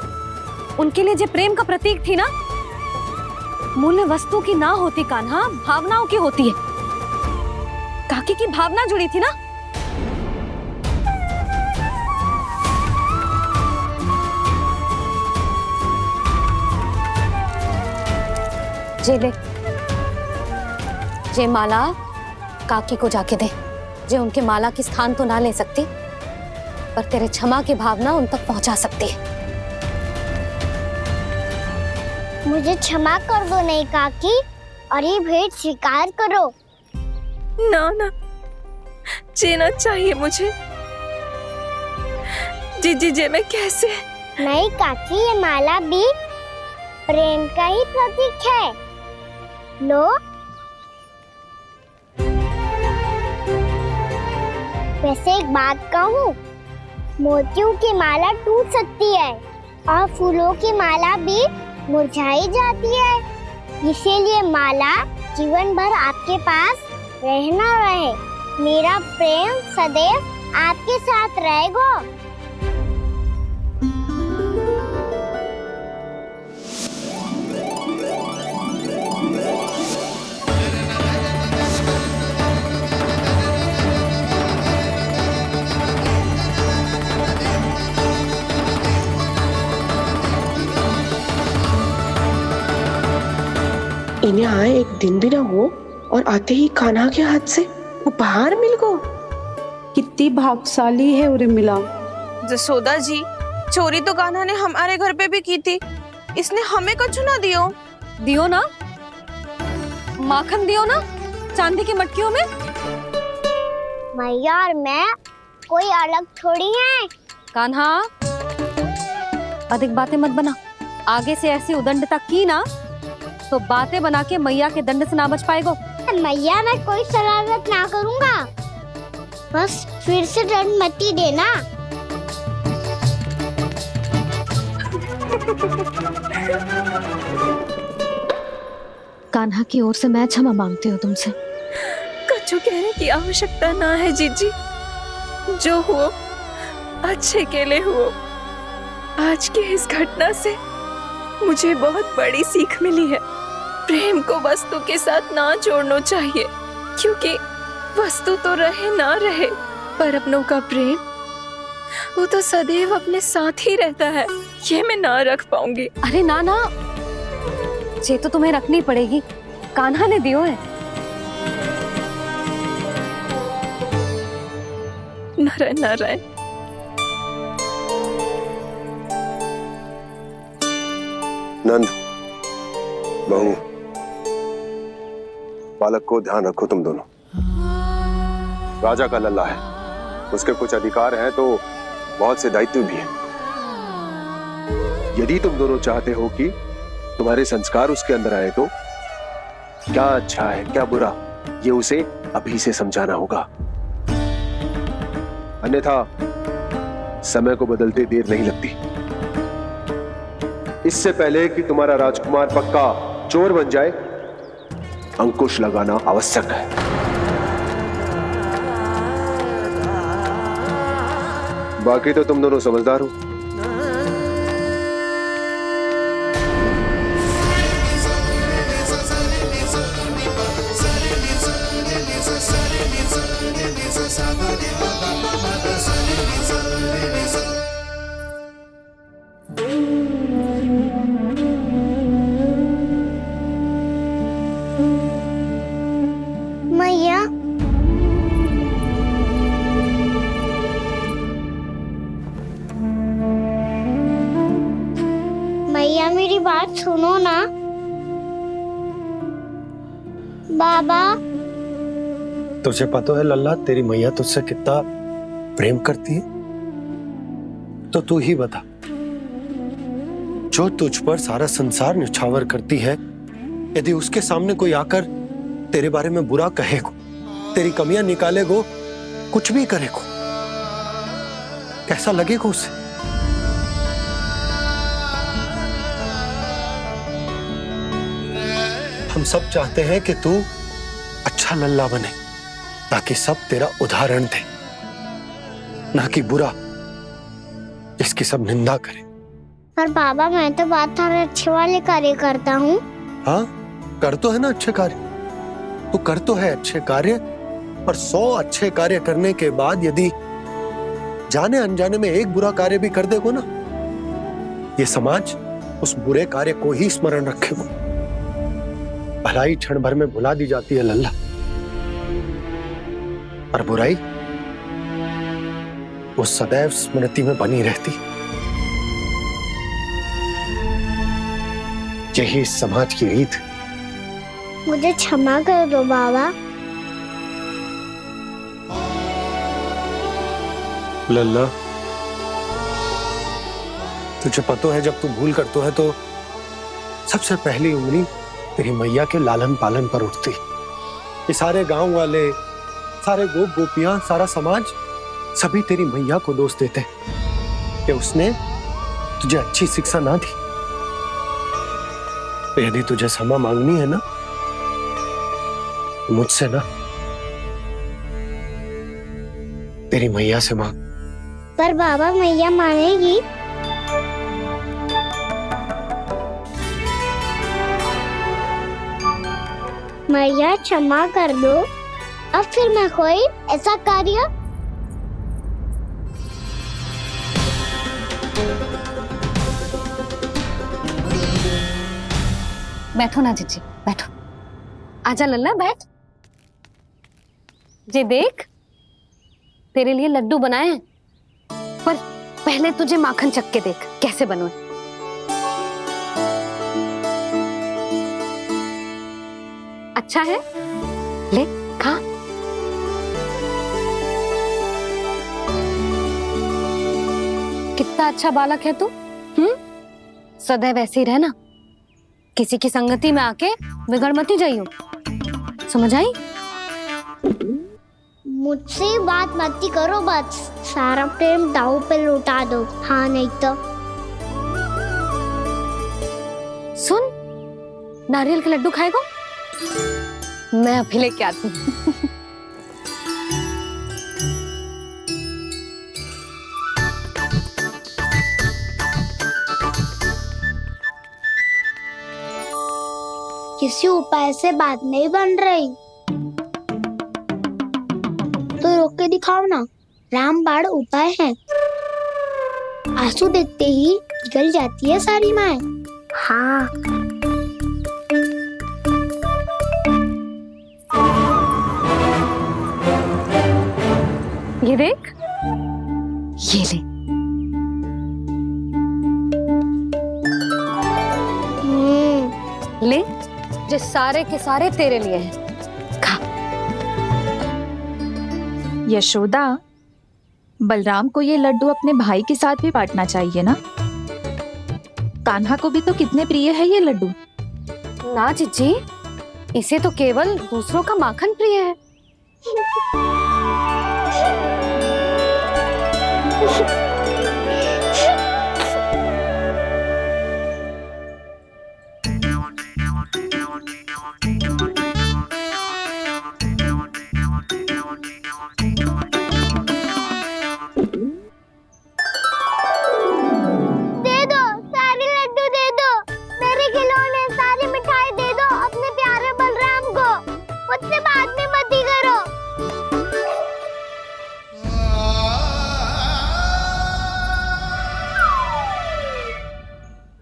उनके लिए जो प्रेम का प्रतीक थी ना, मूल्य वस्तु की ना होती कान्हा, भावनाओं की होती है। काकी की भावना जुड़ी थी ना। जे ले, जे माला काकी को जाके दे। जे उनके माला की स्थान तो ना ले सकती, पर तेरे क्षमा की भावना उन तक पहुंचा सकती है। मुझे क्षमा कर दो नहीं काकी, और ये भेंट स्वीकार करो। ना ना, जीना चाहिए मुझे। जी जे मैं कैसे? नहीं काकी, ये माला भी प्रेम का ही प्रतीक है। लो। वैसे एक बात कहूँ, मोतियों की माला टूट सकती है और फूलों की माला भी मुरझाई जाती है। इसीलिए माला जीवन भर आपके पास रहना रहे। मेरा प्रेम सदैव आपके साथ रहेगा। इन्हें आए एक दिन भी ना हो और आते ही कान्हा के हाथ से उपहार मिल गो। कितनी भाग्यशाली है उर्मिला। जसोदा जी, चोरी तो कान्हा ने हमारे घर पे भी की थी। इसने हमें कुछ ना दियो। दियो ना, माखन दियो ना चांदी की मटकियों में। मैया और मैं कोई अलग थोड़ी हैं। कान्हा, अधिक बातें मत बना। आगे से ऐसी उदंडता की ना तो बातें बना के मैया के दंड से ना बच पाएगो। मैया, मैं कोई शरारत ना करूंगा, बस फिर से दंड मत ही देना। कान्हा की ओर से मैं क्षमा मांगती हूँ तुमसे। कछु कहने की आवश्यकता ना है जीजी। जो हुआ अच्छे के लिए हुआ। आज की इस घटना से मुझे बहुत बड़ी सीख मिली है। प्रेम को वस्तु के साथ ना जोड़ना चाहिए, क्योंकि वस्तु तो रहे ना रहे, पर अपनों का प्रेम वो तो सदैव अपने साथ ही रहता है। ये मैं ना रख पाऊंगी। अरे ना ना, ये तो तुम्हें रखनी पड़ेगी। कान्हा ने दियो है। नारायण नारायण। नंद, बहू, बालक को ध्यान रखो तुम दोनों। राजा का लल्ला है, उसके कुछ अधिकार हैं तो बहुत से दायित्व भी हैं। यदि तुम दोनों चाहते हो कि तुम्हारे संस्कार उसके अंदर आए तो क्या अच्छा है क्या बुरा, ये उसे अभी से समझाना होगा। अन्यथा समय को बदलते देर नहीं लगती। इससे पहले कि तुम्हारा राजकुमार पक्का चोर बन जाए, अंकुश लगाना आवश्यक है। बाकी तो तुम दोनों समझदार हो। मैया, मैया मेरी बात सुनो ना। बाबा, तुझे पता है लल्ला, तेरी मैया तुझसे कितना प्रेम करती है? तो तू ही बता, जो तुझ पर सारा संसार न्यौछावर करती है, यदि उसके सामने कोई आकर तेरे बारे में बुरा कहेगो, तेरी कमियां निकालेगो, कुछ भी करेगो, कैसा लगेगा उसे? हम सब चाहते हैं कि तू अच्छा लल्ला बने, ताकि सब तेरा उदाहरण दे, ना कि बुरा जिसकी सब निंदा करे। पर बाबा मैं तो बात थारे अच्छे वाले कार्य करता हूँ। हाँ, कर तो है ना अच्छे कार्य, तू कर तो है अच्छे कार्य, पर 100 अच्छे कार्य करने के बाद यदि जाने अनजाने में एक बुरा कार्य भी कर देगो ना, ये समाज उस बुरे कार्य को ही स्मरण रखेगो। भलाई क्षण भर में भुला दी जाती है लल्ला, और बुराई वो सदैव स्मृति में बनी रहती। यही इस समाज की रीत। मुझे क्षमा कर दो बाबा। लल्ला, तुझे पता है जब तू भूल करतो है तो सबसे पहली उंगली तेरी मैया के लालन पालन पर उठती। ये सारे गांव वाले, सारे गोप गोपियां, सारा समाज सभी तेरी मैया को दोष देते कि उसने तुझे अच्छी शिक्षा ना दी। तो यदि तुझे क्षमा मांगनी है ना, मुझसे ना, तेरी मैया से मांग। पर बाबा मैया मानेगी? मैया क्षमा कर दो, अब फिर मैं कोई ऐसा कार्य। बैठो ना जीजी, बैठो। आजा लल्ला, बैठ। जे देख, तेरे लिए लड्डू बनाए हैं, पर पहले तुझे माखन चख के देख कैसे बने। अच्छा है, ले खा। कितना अच्छा बालक है तू। सदैव ऐसे ही रहना, किसी की संगति में आके बिगड़ मती जाइयो, समझ आई? मुझसे बात मत करो, बस सारा प्रेम दाव पे लौटा दो। हाँ नहीं तो सुन, नारियल के लड्डू खाएगा? मैं अभी लेके आती हूँ। किसी उपाय से बात नहीं बन रही तो रोक के दिखाओ ना। रामबाण उपाय है, आंसू देखते ही निकल जाती है सारी माए। हाँ ये देख, ये ले। ले, जो सारे के सारे तेरे लिए हैं, खा। यशोदा, बलराम को ये लड्डू अपने भाई के साथ भी बांटना चाहिए ना। कान्हा को भी तो कितने प्रिय है ये लड्डू। ना जीजी, इसे तो केवल दूसरों का माखन प्रिय है।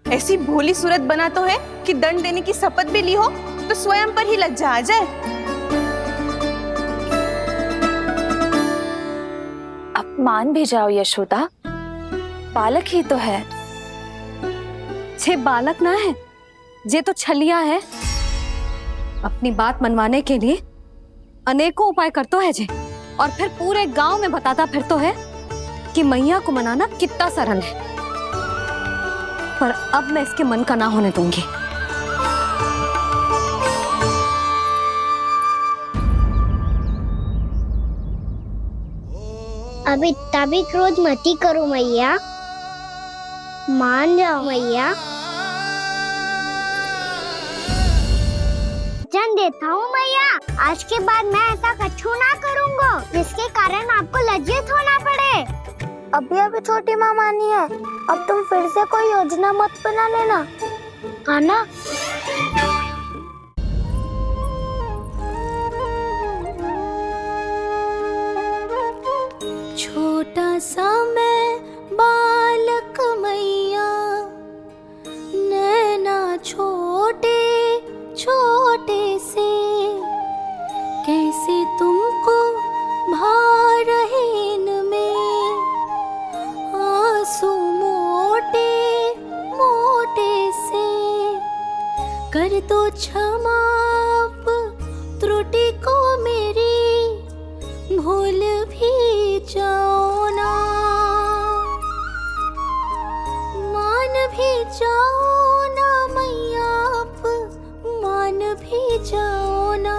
ऐसी भोली सूरत बना तो है कि दंड देने की शपथ भी ली हो तो स्वयं पर ही लज्जा आ जाए। अपमान भी जाओ यशोदा, बालक ही तो है। छे बालक ना है, जे तो छलिया है। अपनी बात मनवाने के लिए अनेकों उपाय करतो है जे, और फिर पूरे गांव में बताता फिरतो है कि मैया को मनाना कितना सरल है। पर अब मैं इसके मन का ना होने दूंगी। अब इतना भी क्रोध मती करो मैया, मान जाओ मैया। वचन देता हूँ मैया, आज के बाद मैं ऐसा कछु ना करूँगा जिसके कारण आपको लज्जित होना पड़े। अभी अभी छोटी माँ मानी है, अब तुम फिर से कोई योजना मत बना लेना, कान्हा। छोटा सा मैं बालक मैया, नैना छोटे छोटे से, कैसे तुमको भा रहे इनमें आंसू मोटे मोटे से। कर दो क्षमा त्रुटि को मेरी, भूल भी जाओ ना, मान भी जाओ ना मैया, आप मान भी जाओ ना।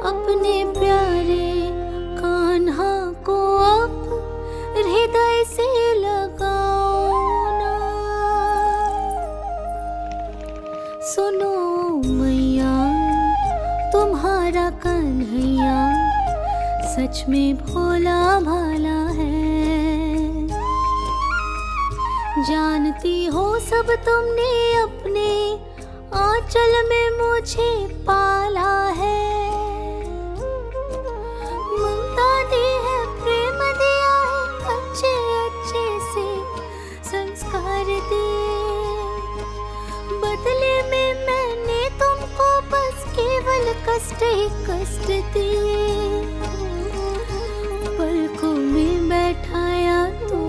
अपने प्यारे कान्हा को अब हृदय से लगाओ ना। सुनो मैया, तुम्हारा कन्हैया सच में भोला भाला है। जानती हो सब तुमने अपने आंचल में मुझे पाला है। ममता दी है, प्रेम दिया है, अच्छे अच्छे से संस्कार दिए। बदले में मैंने तुमको बस केवल कष्ट ही कष्ट दिए। पलकों में बैठाया तो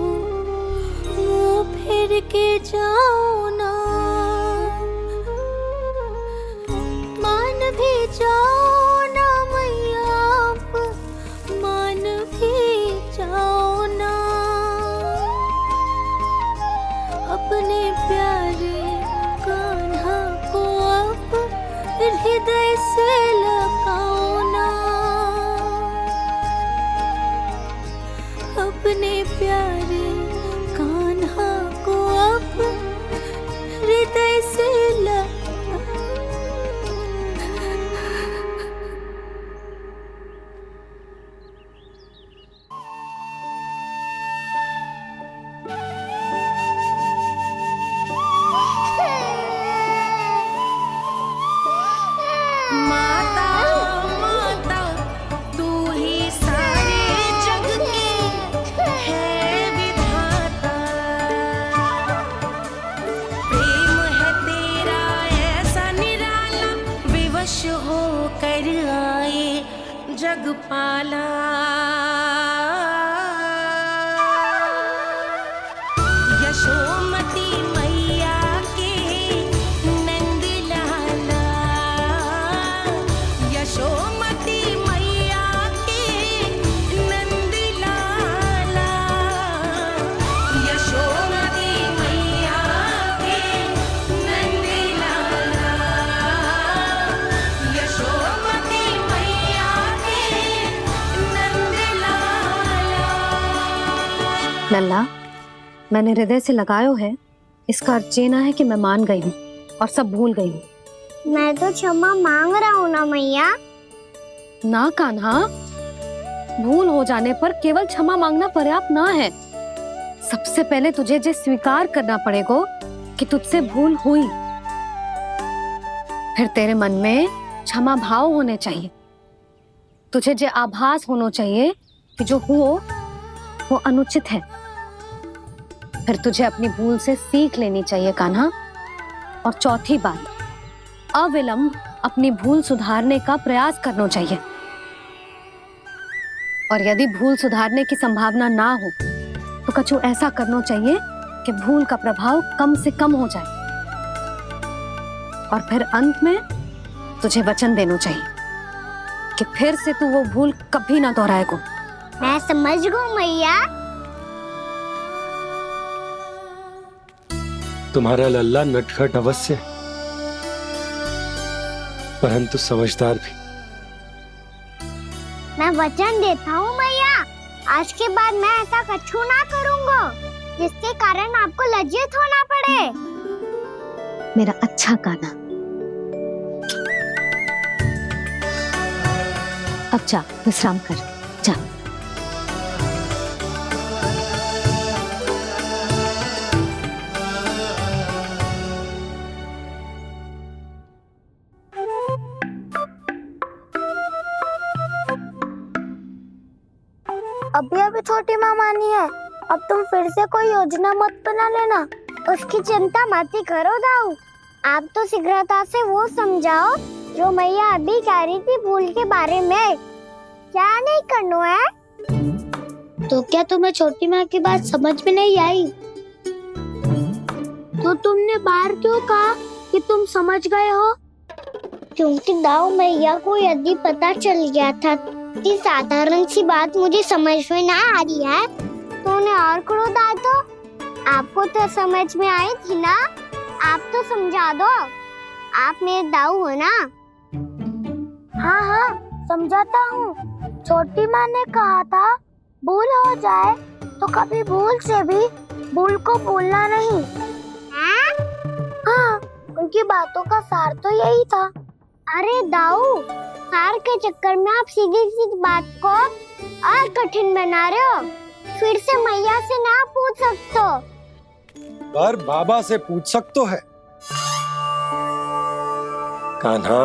मुंह फेर के जाओ ना, मान भी जाओ ना मैया, आप मान भी जाओ ना। अपने प्यारे कान्हा को अब हृदय से लगाओ ना। अपने प्यारे कान्हा को अब हृदय से माता माता तू ही सारे जग के है विधाता। प्रेम है तेरा ऐसा निराला, विवश हो कर आए जग पाला। यशोमती मैया के नंद लाला, यशोमती मैया के नंद लाला, यशोमती मैया के नंद लाला, यशोमती मैया के नंद लाला। लल्ला, मैंने हृदय से लगायो है, इसका अर्थ ये ना है कि मैं मान गई हूँ और सब भूल गई हूँ। मैं तो क्षमा मांग रहा हूँ ना मैया। ना कान्हा, भूल हो जाने पर केवल क्षमा मांगना पर्याप्त ना है। सबसे पहले तुझे ये स्वीकार करना पड़ेगा कि तुझसे भूल हुई। फिर तेरे मन में क्षमा भाव होने चाहिए। तुझे ये आभास होना चाहिए कि जो हुआ वो अनुचित है। फिर तुझे अपनी भूल से सीख लेनी चाहिए कान्हा। और चौथी बात, अविलंब अपनी भूल सुधारने का प्रयास करना चाहिए। और यदि भूल सुधारने की संभावना ना हो तो कछु ऐसा करना चाहिए कि भूल का प्रभाव कम से कम हो जाए। और फिर अंत में तुझे वचन देना चाहिए कि फिर से तू वो भूल कभी ना दोहराएगा। मैं समझ गई मैया। तुम्हारा लल्ला नटखट अवश्य, परंतु समझदार भी। मैं वचन देता हूँ मैया, आज के बाद मैं ऐसा कछु ना करूँगा जिसके कारण आपको लज्जित होना पड़े। मेरा अच्छा कान्हा। अब जा विश्राम कर, जा। अभी अभी छोटी माँ मानी है, अब तुम फिर से कोई योजना मत बना लेना। उसकी चिंता मत ही करो दाऊ, आप तो शीघ्रता से वो समझाओ जो मैया अभी कह रही थी भूल के बारे में। क्या नहीं करना है? तो क्या तुम्हें छोटी माँ की बात समझ में नहीं आई? तो तुमने बाहर क्यों कहा कि तुम समझ गए हो? क्योंकि दाऊ मैया को यदि पता चल गया था कि साधारण सी बात मुझे समझ में ना आ रही है तो उन्हें और क्रोध आया तो आपको तो समझ में आई थी ना, आप तो समझा दो, आप मेरे दाऊ हो ना। हाँ हाँ समझाता हूँ। छोटी माँ ने कहा था भूल हो जाए तो कभी भूल से भी भूल को भूलना नहीं। हाँ उनकी बातों का सार तो यही था। अरे दाऊ, सार के चक्कर में आप सीधी सीधी बात को और कठिन बना रहे हो। फिर से मैया से ना पूछ सकते हो, पर बाबा से पूछ सकते है। कान्हा,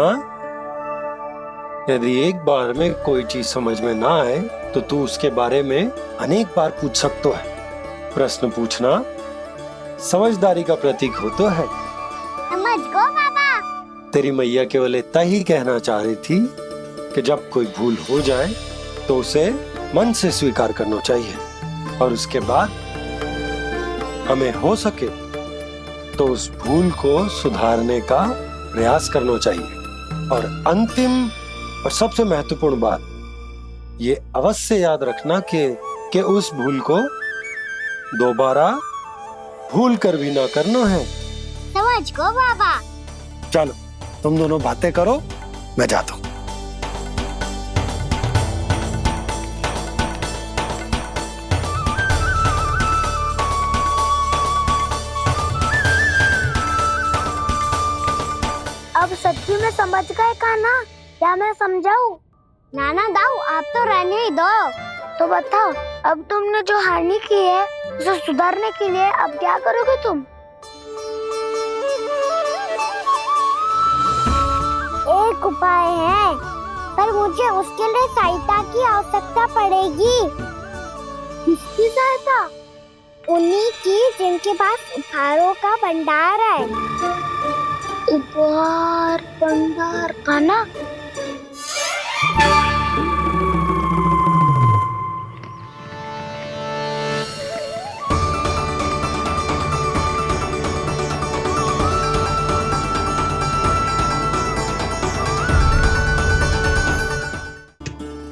यदि एक बार में कोई चीज समझ में ना आए तो तू उसके बारे में अनेक बार पूछ सकते है। प्रश्न पूछना समझदारी का प्रतीक होता है। समझ गो बाबा। तेरी मैया केवल इतना ही कहना चाह रही थी कि जब कोई भूल हो जाए तो उसे मन से स्वीकार करना चाहिए और उसके बाद हमें हो सके तो उस भूल को सुधारने का प्रयास करना चाहिए। और अंतिम और सबसे महत्वपूर्ण बात ये अवश्य याद रखना कि उस भूल को दोबारा भूल कर भी ना करना है। समझ गो बाबा। चलो तुम दोनों बातें करो, मैं जाता हूँ। अब सच्ची में समझ गए कान्हा, क्या मैं समझाऊं? नाना दाऊ आप तो रहने ही दो। तो बताओ, अब तुमने जो हानि की है उसे सुधारने के लिए अब क्या करोगे तुम? एक उपाय है, पर मुझे उसके लिए सहायता की आवश्यकता पड़ेगी। किसकी सहायता? उन्हीं की जिनके पास उपहारों का भंडार है। उपहार भंडार का ना?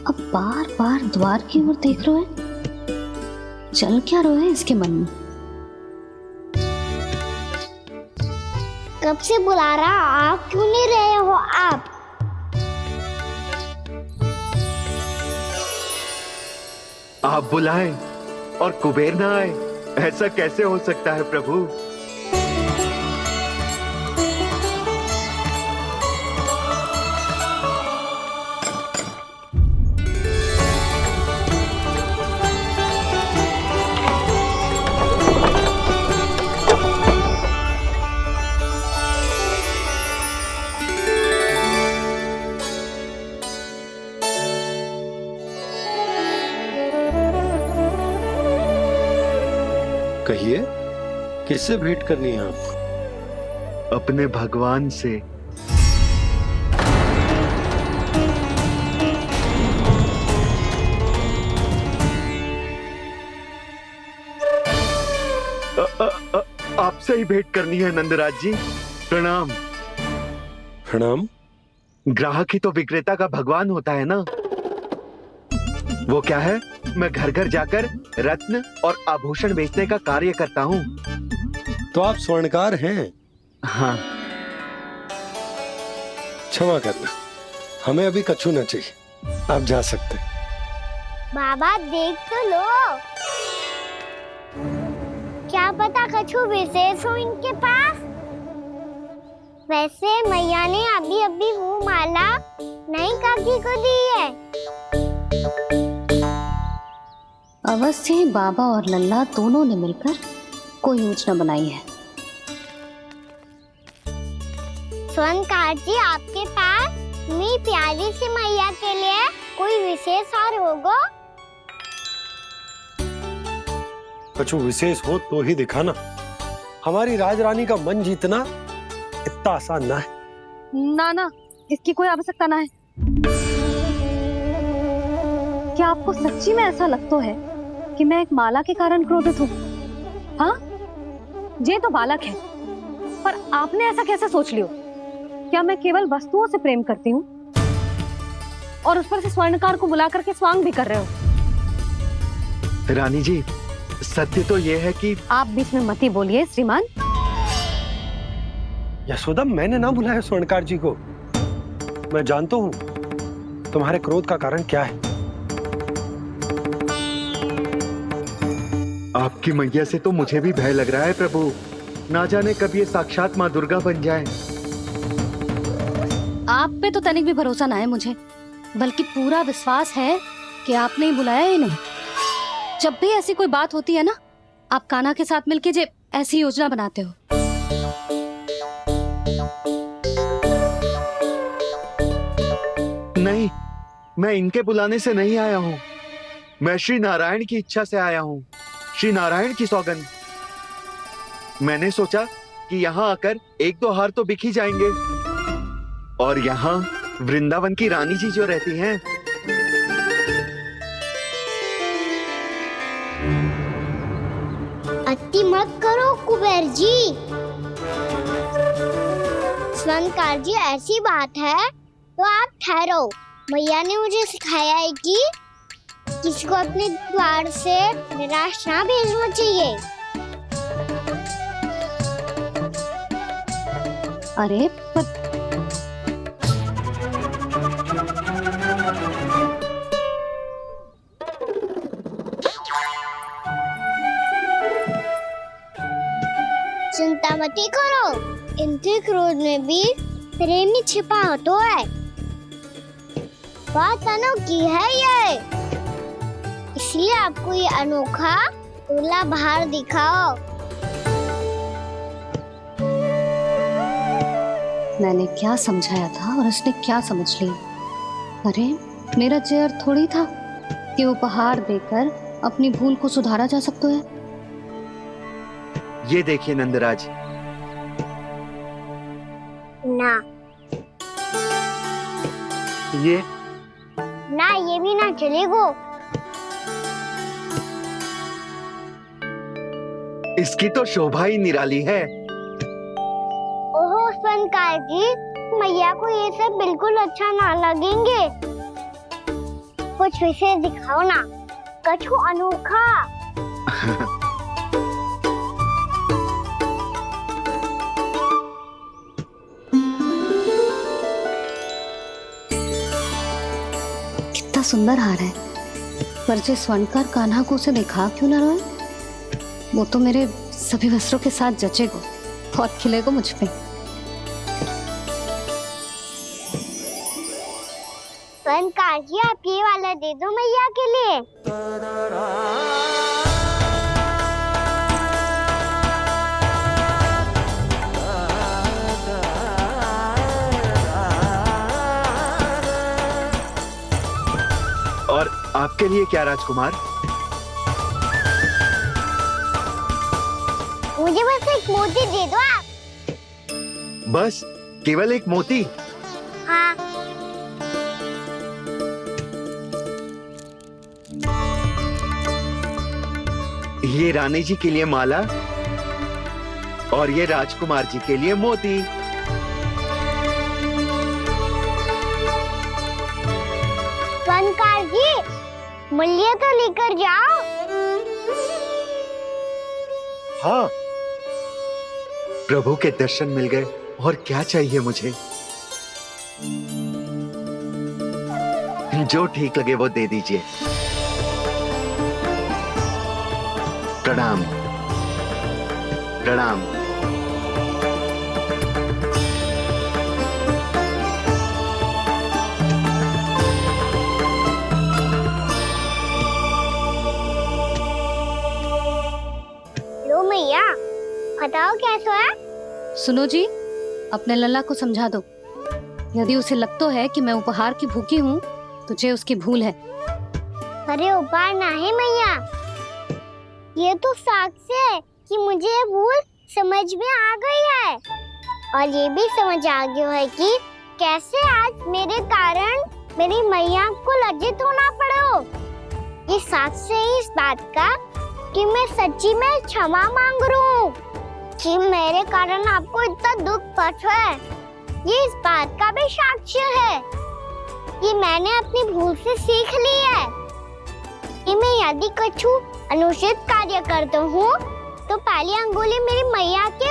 अब बार बार द्वार की ओर देख रहे हैं, चल क्या रहा है इसके मन में? कब से बुला रहा, आप क्यों नहीं रहे हो? आप बुलाएं और कुबेर ना आए, ऐसा कैसे हो सकता है प्रभु? कहिए, किससे भेंट करनी है आपको? अपने भगवान से। आपसे ही भेंट करनी है नंदराज जी। प्रणाम। प्रणाम। ग्राहक ही तो विक्रेता का भगवान होता है ना। वो क्या है, मैं घर घर जाकर रत्न और आभूषण बेचने का कार्य करता हूँ। तो आप स्वर्णकार हैं? हाँ। क्षमा करना, हमें अभी कछु न चाहिए, आप जा सकते हैं। बाबा देख तो लो, क्या पता कछु विशेष हो इनके पास। वैसे मैया ने अभी अभी वो माला नई काकी को दी है। अवश्य ही बाबा और लल्ला दोनों ने मिलकर कोई योजना बनाई है। स्वर्णकार जी, आपके पास मेरी प्यारी सी मैया के लिए कोई विशेष हार होगा? कुछ विशेष हो तो ही दिखाना। हमारी राजरानी का मन जीतना इतना आसान ना है। ना ना, इसकी कोई आवश्यकता ना है। क्या आपको सच्ची में ऐसा लगता है कि मैं एक माला के कारण क्रोधित हूँ? हाँ, ये तो बालक है, पर आपने ऐसा कैसे सोच लियो? क्या मैं केवल वस्तुओं से प्रेम करती हूँ और उस पर से स्वर्णकार को बुला करके स्वांग भी कर रहे हो? रानी जी, सत्य तो ये है कि आप बीच में मत ही बोलिए श्रीमान। यशोदा, मैंने ना बुलाया स्वर्णकार जी को। मैं जानता हूँ तुम्हारे क्रोध का कारण क्या है। आपकी मैया से तो मुझे भी भय लग रहा है प्रभु। ना जाने कब ये साक्षात माँ दुर्गा बन जाए। आप पे तो तनिक भी भरोसा ना है मुझे, बल्कि पूरा विश्वास है कि आपने ही बुलाया ही नहीं। जब भी ऐसी कोई बात होती है ना, आप कान्हा के साथ मिलके जे ऐसी योजना बनाते हो। नहीं, मैं इनके बुलाने से नहीं आया हूँ। मैं श्री नारायण की इच्छा से आया हूँ, श्री नारायण की सौगंध। मैंने सोचा कि यहाँ आकर एक दो हार तो बिक ही जाएंगे। और यहाँ वृंदावन की रानी जी जो रहती हैं, अति मत करो कुबेर जी। स्वर्णकार जी, ऐसी बात है तो आप ठहरो। मैया ने मुझे सिखाया है कि किसी को अपने द्वार से निराश ना भेजना चाहिए। अरे पर चिंता मत करो, इनके क्रोध में भी प्रेम ही छिपा तो है। बात अनोखी है ये, इसलिए आपको ये अनोखा दूल्हा बाहर दिखाओ। मैंने क्या समझाया था और उसने क्या समझ लिया? अरे मेरा चेयर थोड़ी था कि उपहार देकर अपनी भूल को सुधारा जा सकता है। ये देखिए नंदराज। ना ये ना, ये भी ना चलेगो। इसकी तो शोभा ही निराली है। ओहो स्वर्णकार जी, मैया को ये सब बिल्कुल अच्छा ना लगेंगे। कुछ विशेष दिखाओ ना, कछु अनोखा। कितना सुंदर हार है, पर जो स्वर्णकार कान्हा को उसे दिखा क्यों ना रहा है? वो तो मेरे सभी वस्त्रों के साथ जचेगा और खिलेगा मुझ पे। स्वर्णकार जी, आप ये वाला दे दो मैया के लिए। और आपके लिए क्या राजकुमार? मुझे बस एक मोती दे दो आप। बस केवल एक मोती? हाँ। ये रानी जी के लिए माला और ये राजकुमार जी के लिए मोती। स्वर्णकार जी, मूल्य तो लेकर जाओ। हाँ, प्रभु के दर्शन मिल गए और क्या चाहिए मुझे? जो ठीक लगे वो दे दीजिए। प्रणाम प्रणाम। सुनो जी, अपने लल्ला को समझा दो। यदि उसे लगता है कि मैं उपहार की भूखी हूँ तो ये उसकी भूल है। अरे उपहार ना है मैया, ये तो साक्ष्य है कि मुझे ये भूल समझ में आ गई है और ये भी समझ आ गया है कि कैसे आज मेरे कारण मेरी मैया को लज्जित होना पड़ो। ये साक्ष्य है इस बात का कि मैं सच्ची में क्षमा मांग रहा हूँ कि मेरे कारण आपको इतना दुख पहुंचा है। ये इस बात का भी साक्ष्य है कि मैंने अपनी भूल से सीख ली है कि मैं यदि कुछ अनुचित कार्य करता हूँ तो पहली अंगुली मेरी मैया के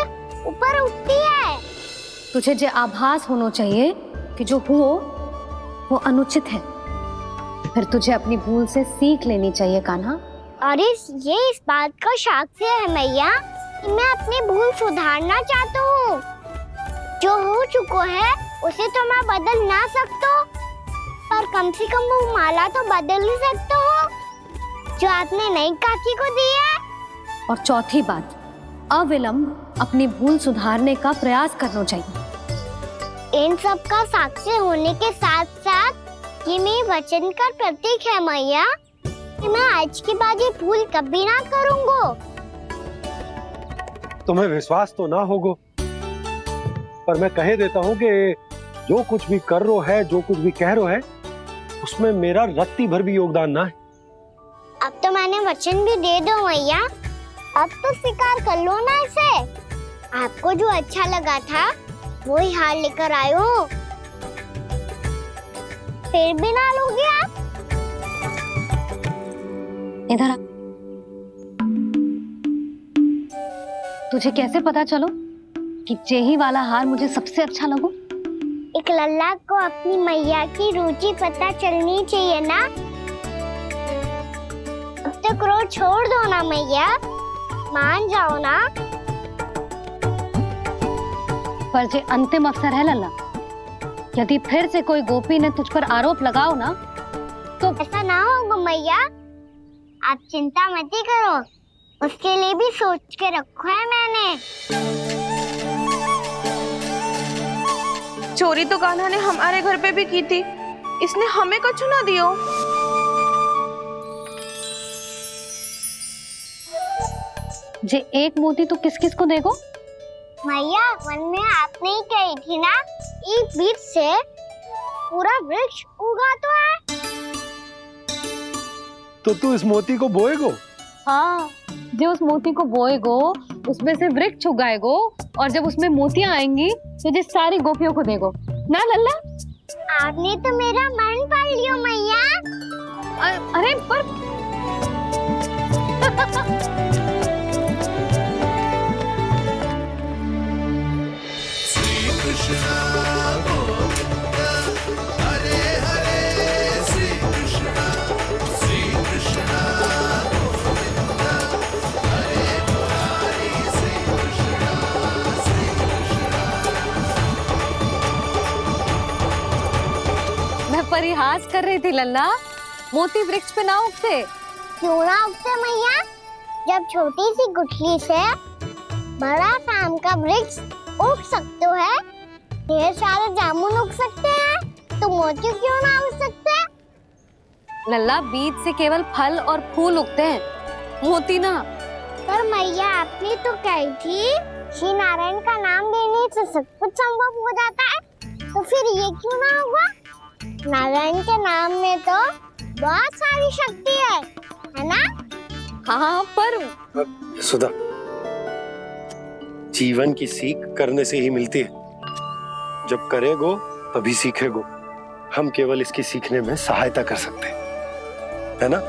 ऊपर उठती है। तुझे जो आभास होना चाहिए कि जो हुआ वो अनुचित है, फिर तुझे अपनी भूल से सीख लेनी चाहिए कान्हा। और ये इस बात का साक्ष्य है मैया कि मैं अपनी भूल सुधारना चाहता हूँ। जो हो चुका है उसे तो मैं बदल ना सकता, पर कम से कम वो माला तो बदल ही सकता हूँ जो आपने नई काकी को दी है। और चौथी बात, अविलंब अपनी भूल सुधारने का प्रयास करना चाहिए। इन सब का साक्ष्य होने के साथ साथ ये मेरे वचन का प्रतीक है मैया कि मैं आज के बाद ये भूल कभी ना करूँगा। तुम्हें विश्वास तो ना होगा, पर मैं कह देता हूँ कि जो कुछ भी कर रो है, जो कुछ भी कह रो है, उसमें मेरा रत्ती भर भी योगदान ना है। अब तो मैंने वचन भी दे दो मैया, अब तो स्वीकार कर लो ना इसे। आपको जो अच्छा लगा था वही हार लेकर आयो, फिर भी ना लोगे आप। इधर आ। तुझे कैसे पता चलो कि जेही वाला हार मुझे सबसे अच्छा लगो? एक लल्ला को अपनी मैया की रुचि पता चलनी चाहिए ना। अब तो क्रोध छोड़ दो ना मैया, मान जाओ ना। पर जे अंतिम अवसर है लल्ला, यदि फिर से कोई गोपी ने तुझ पर आरोप लगाओ ना तो ऐसा ना होगा मैया, आप चिंता मत ही करो, उसके लिए भी सोच के रखो है मैंने। चोरी तो कान्हा ने हमारे घर पे भी की थी, इसने हमें कुछ ना दियो। जे एक मोती तो किस किस को देगो? मैया मन में आपने ही कही थी ना, एक बीज से पूरा वृक्ष उगा तो है। तो तू इस मोती को बोएगो? हाँ, जो उस मोती को बोएगो उसमें से वृक्ष उगाएगो और जब उसमें मोतियां आएंगी तो जिस सारी गोपियों को देगो ना लल्ला। आपने तो मेरा मन पढ़ लियो मैया। अरे पर श्री कृष्ण गोविंद हरे हरे, श्री कृष्ण गोविंद हरे मुरारी, श्री कृष्ण मैं परिहास कर रही थी लल्ला, मोती वृक्ष पे ना उगते। क्यों ना उगते मैया, जब छोटी सी गुठली से बड़ा आम का वृक्ष उग सकते है, ढेर सारे जामुन उग सकते हैं, तो मोती क्यों ना उग सकते? लल्ला, बीज से केवल फल और फूल उगते हैं, मोती ना। पर मैया आपने तो कही थी श्री नारायण का नाम लेने से सब कुछ संभव हो जाता है, तो फिर ये क्यों ना होगा? नारायण के नाम में तो बहुत सारी शक्ति है ना? हाँ, पर सुधा, जीवन की सीख करने से ही मिलती है। जब करेगो तभी सीखेगो। हम केवल इसकी सीखने में सहायता कर सकते हैं, है ना?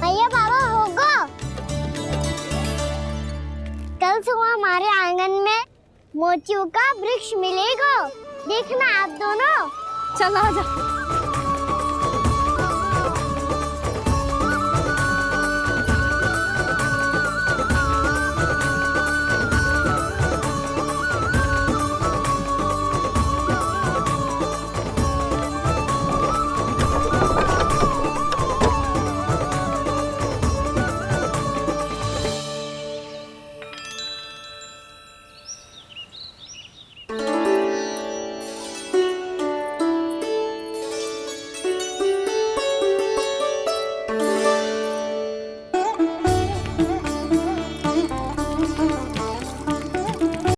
भैया बाबा होगो, कल सुबह हमारे आंगन में मोतियों का वृक्ष मिलेगा, देखना आप दोनों। चल आ जा।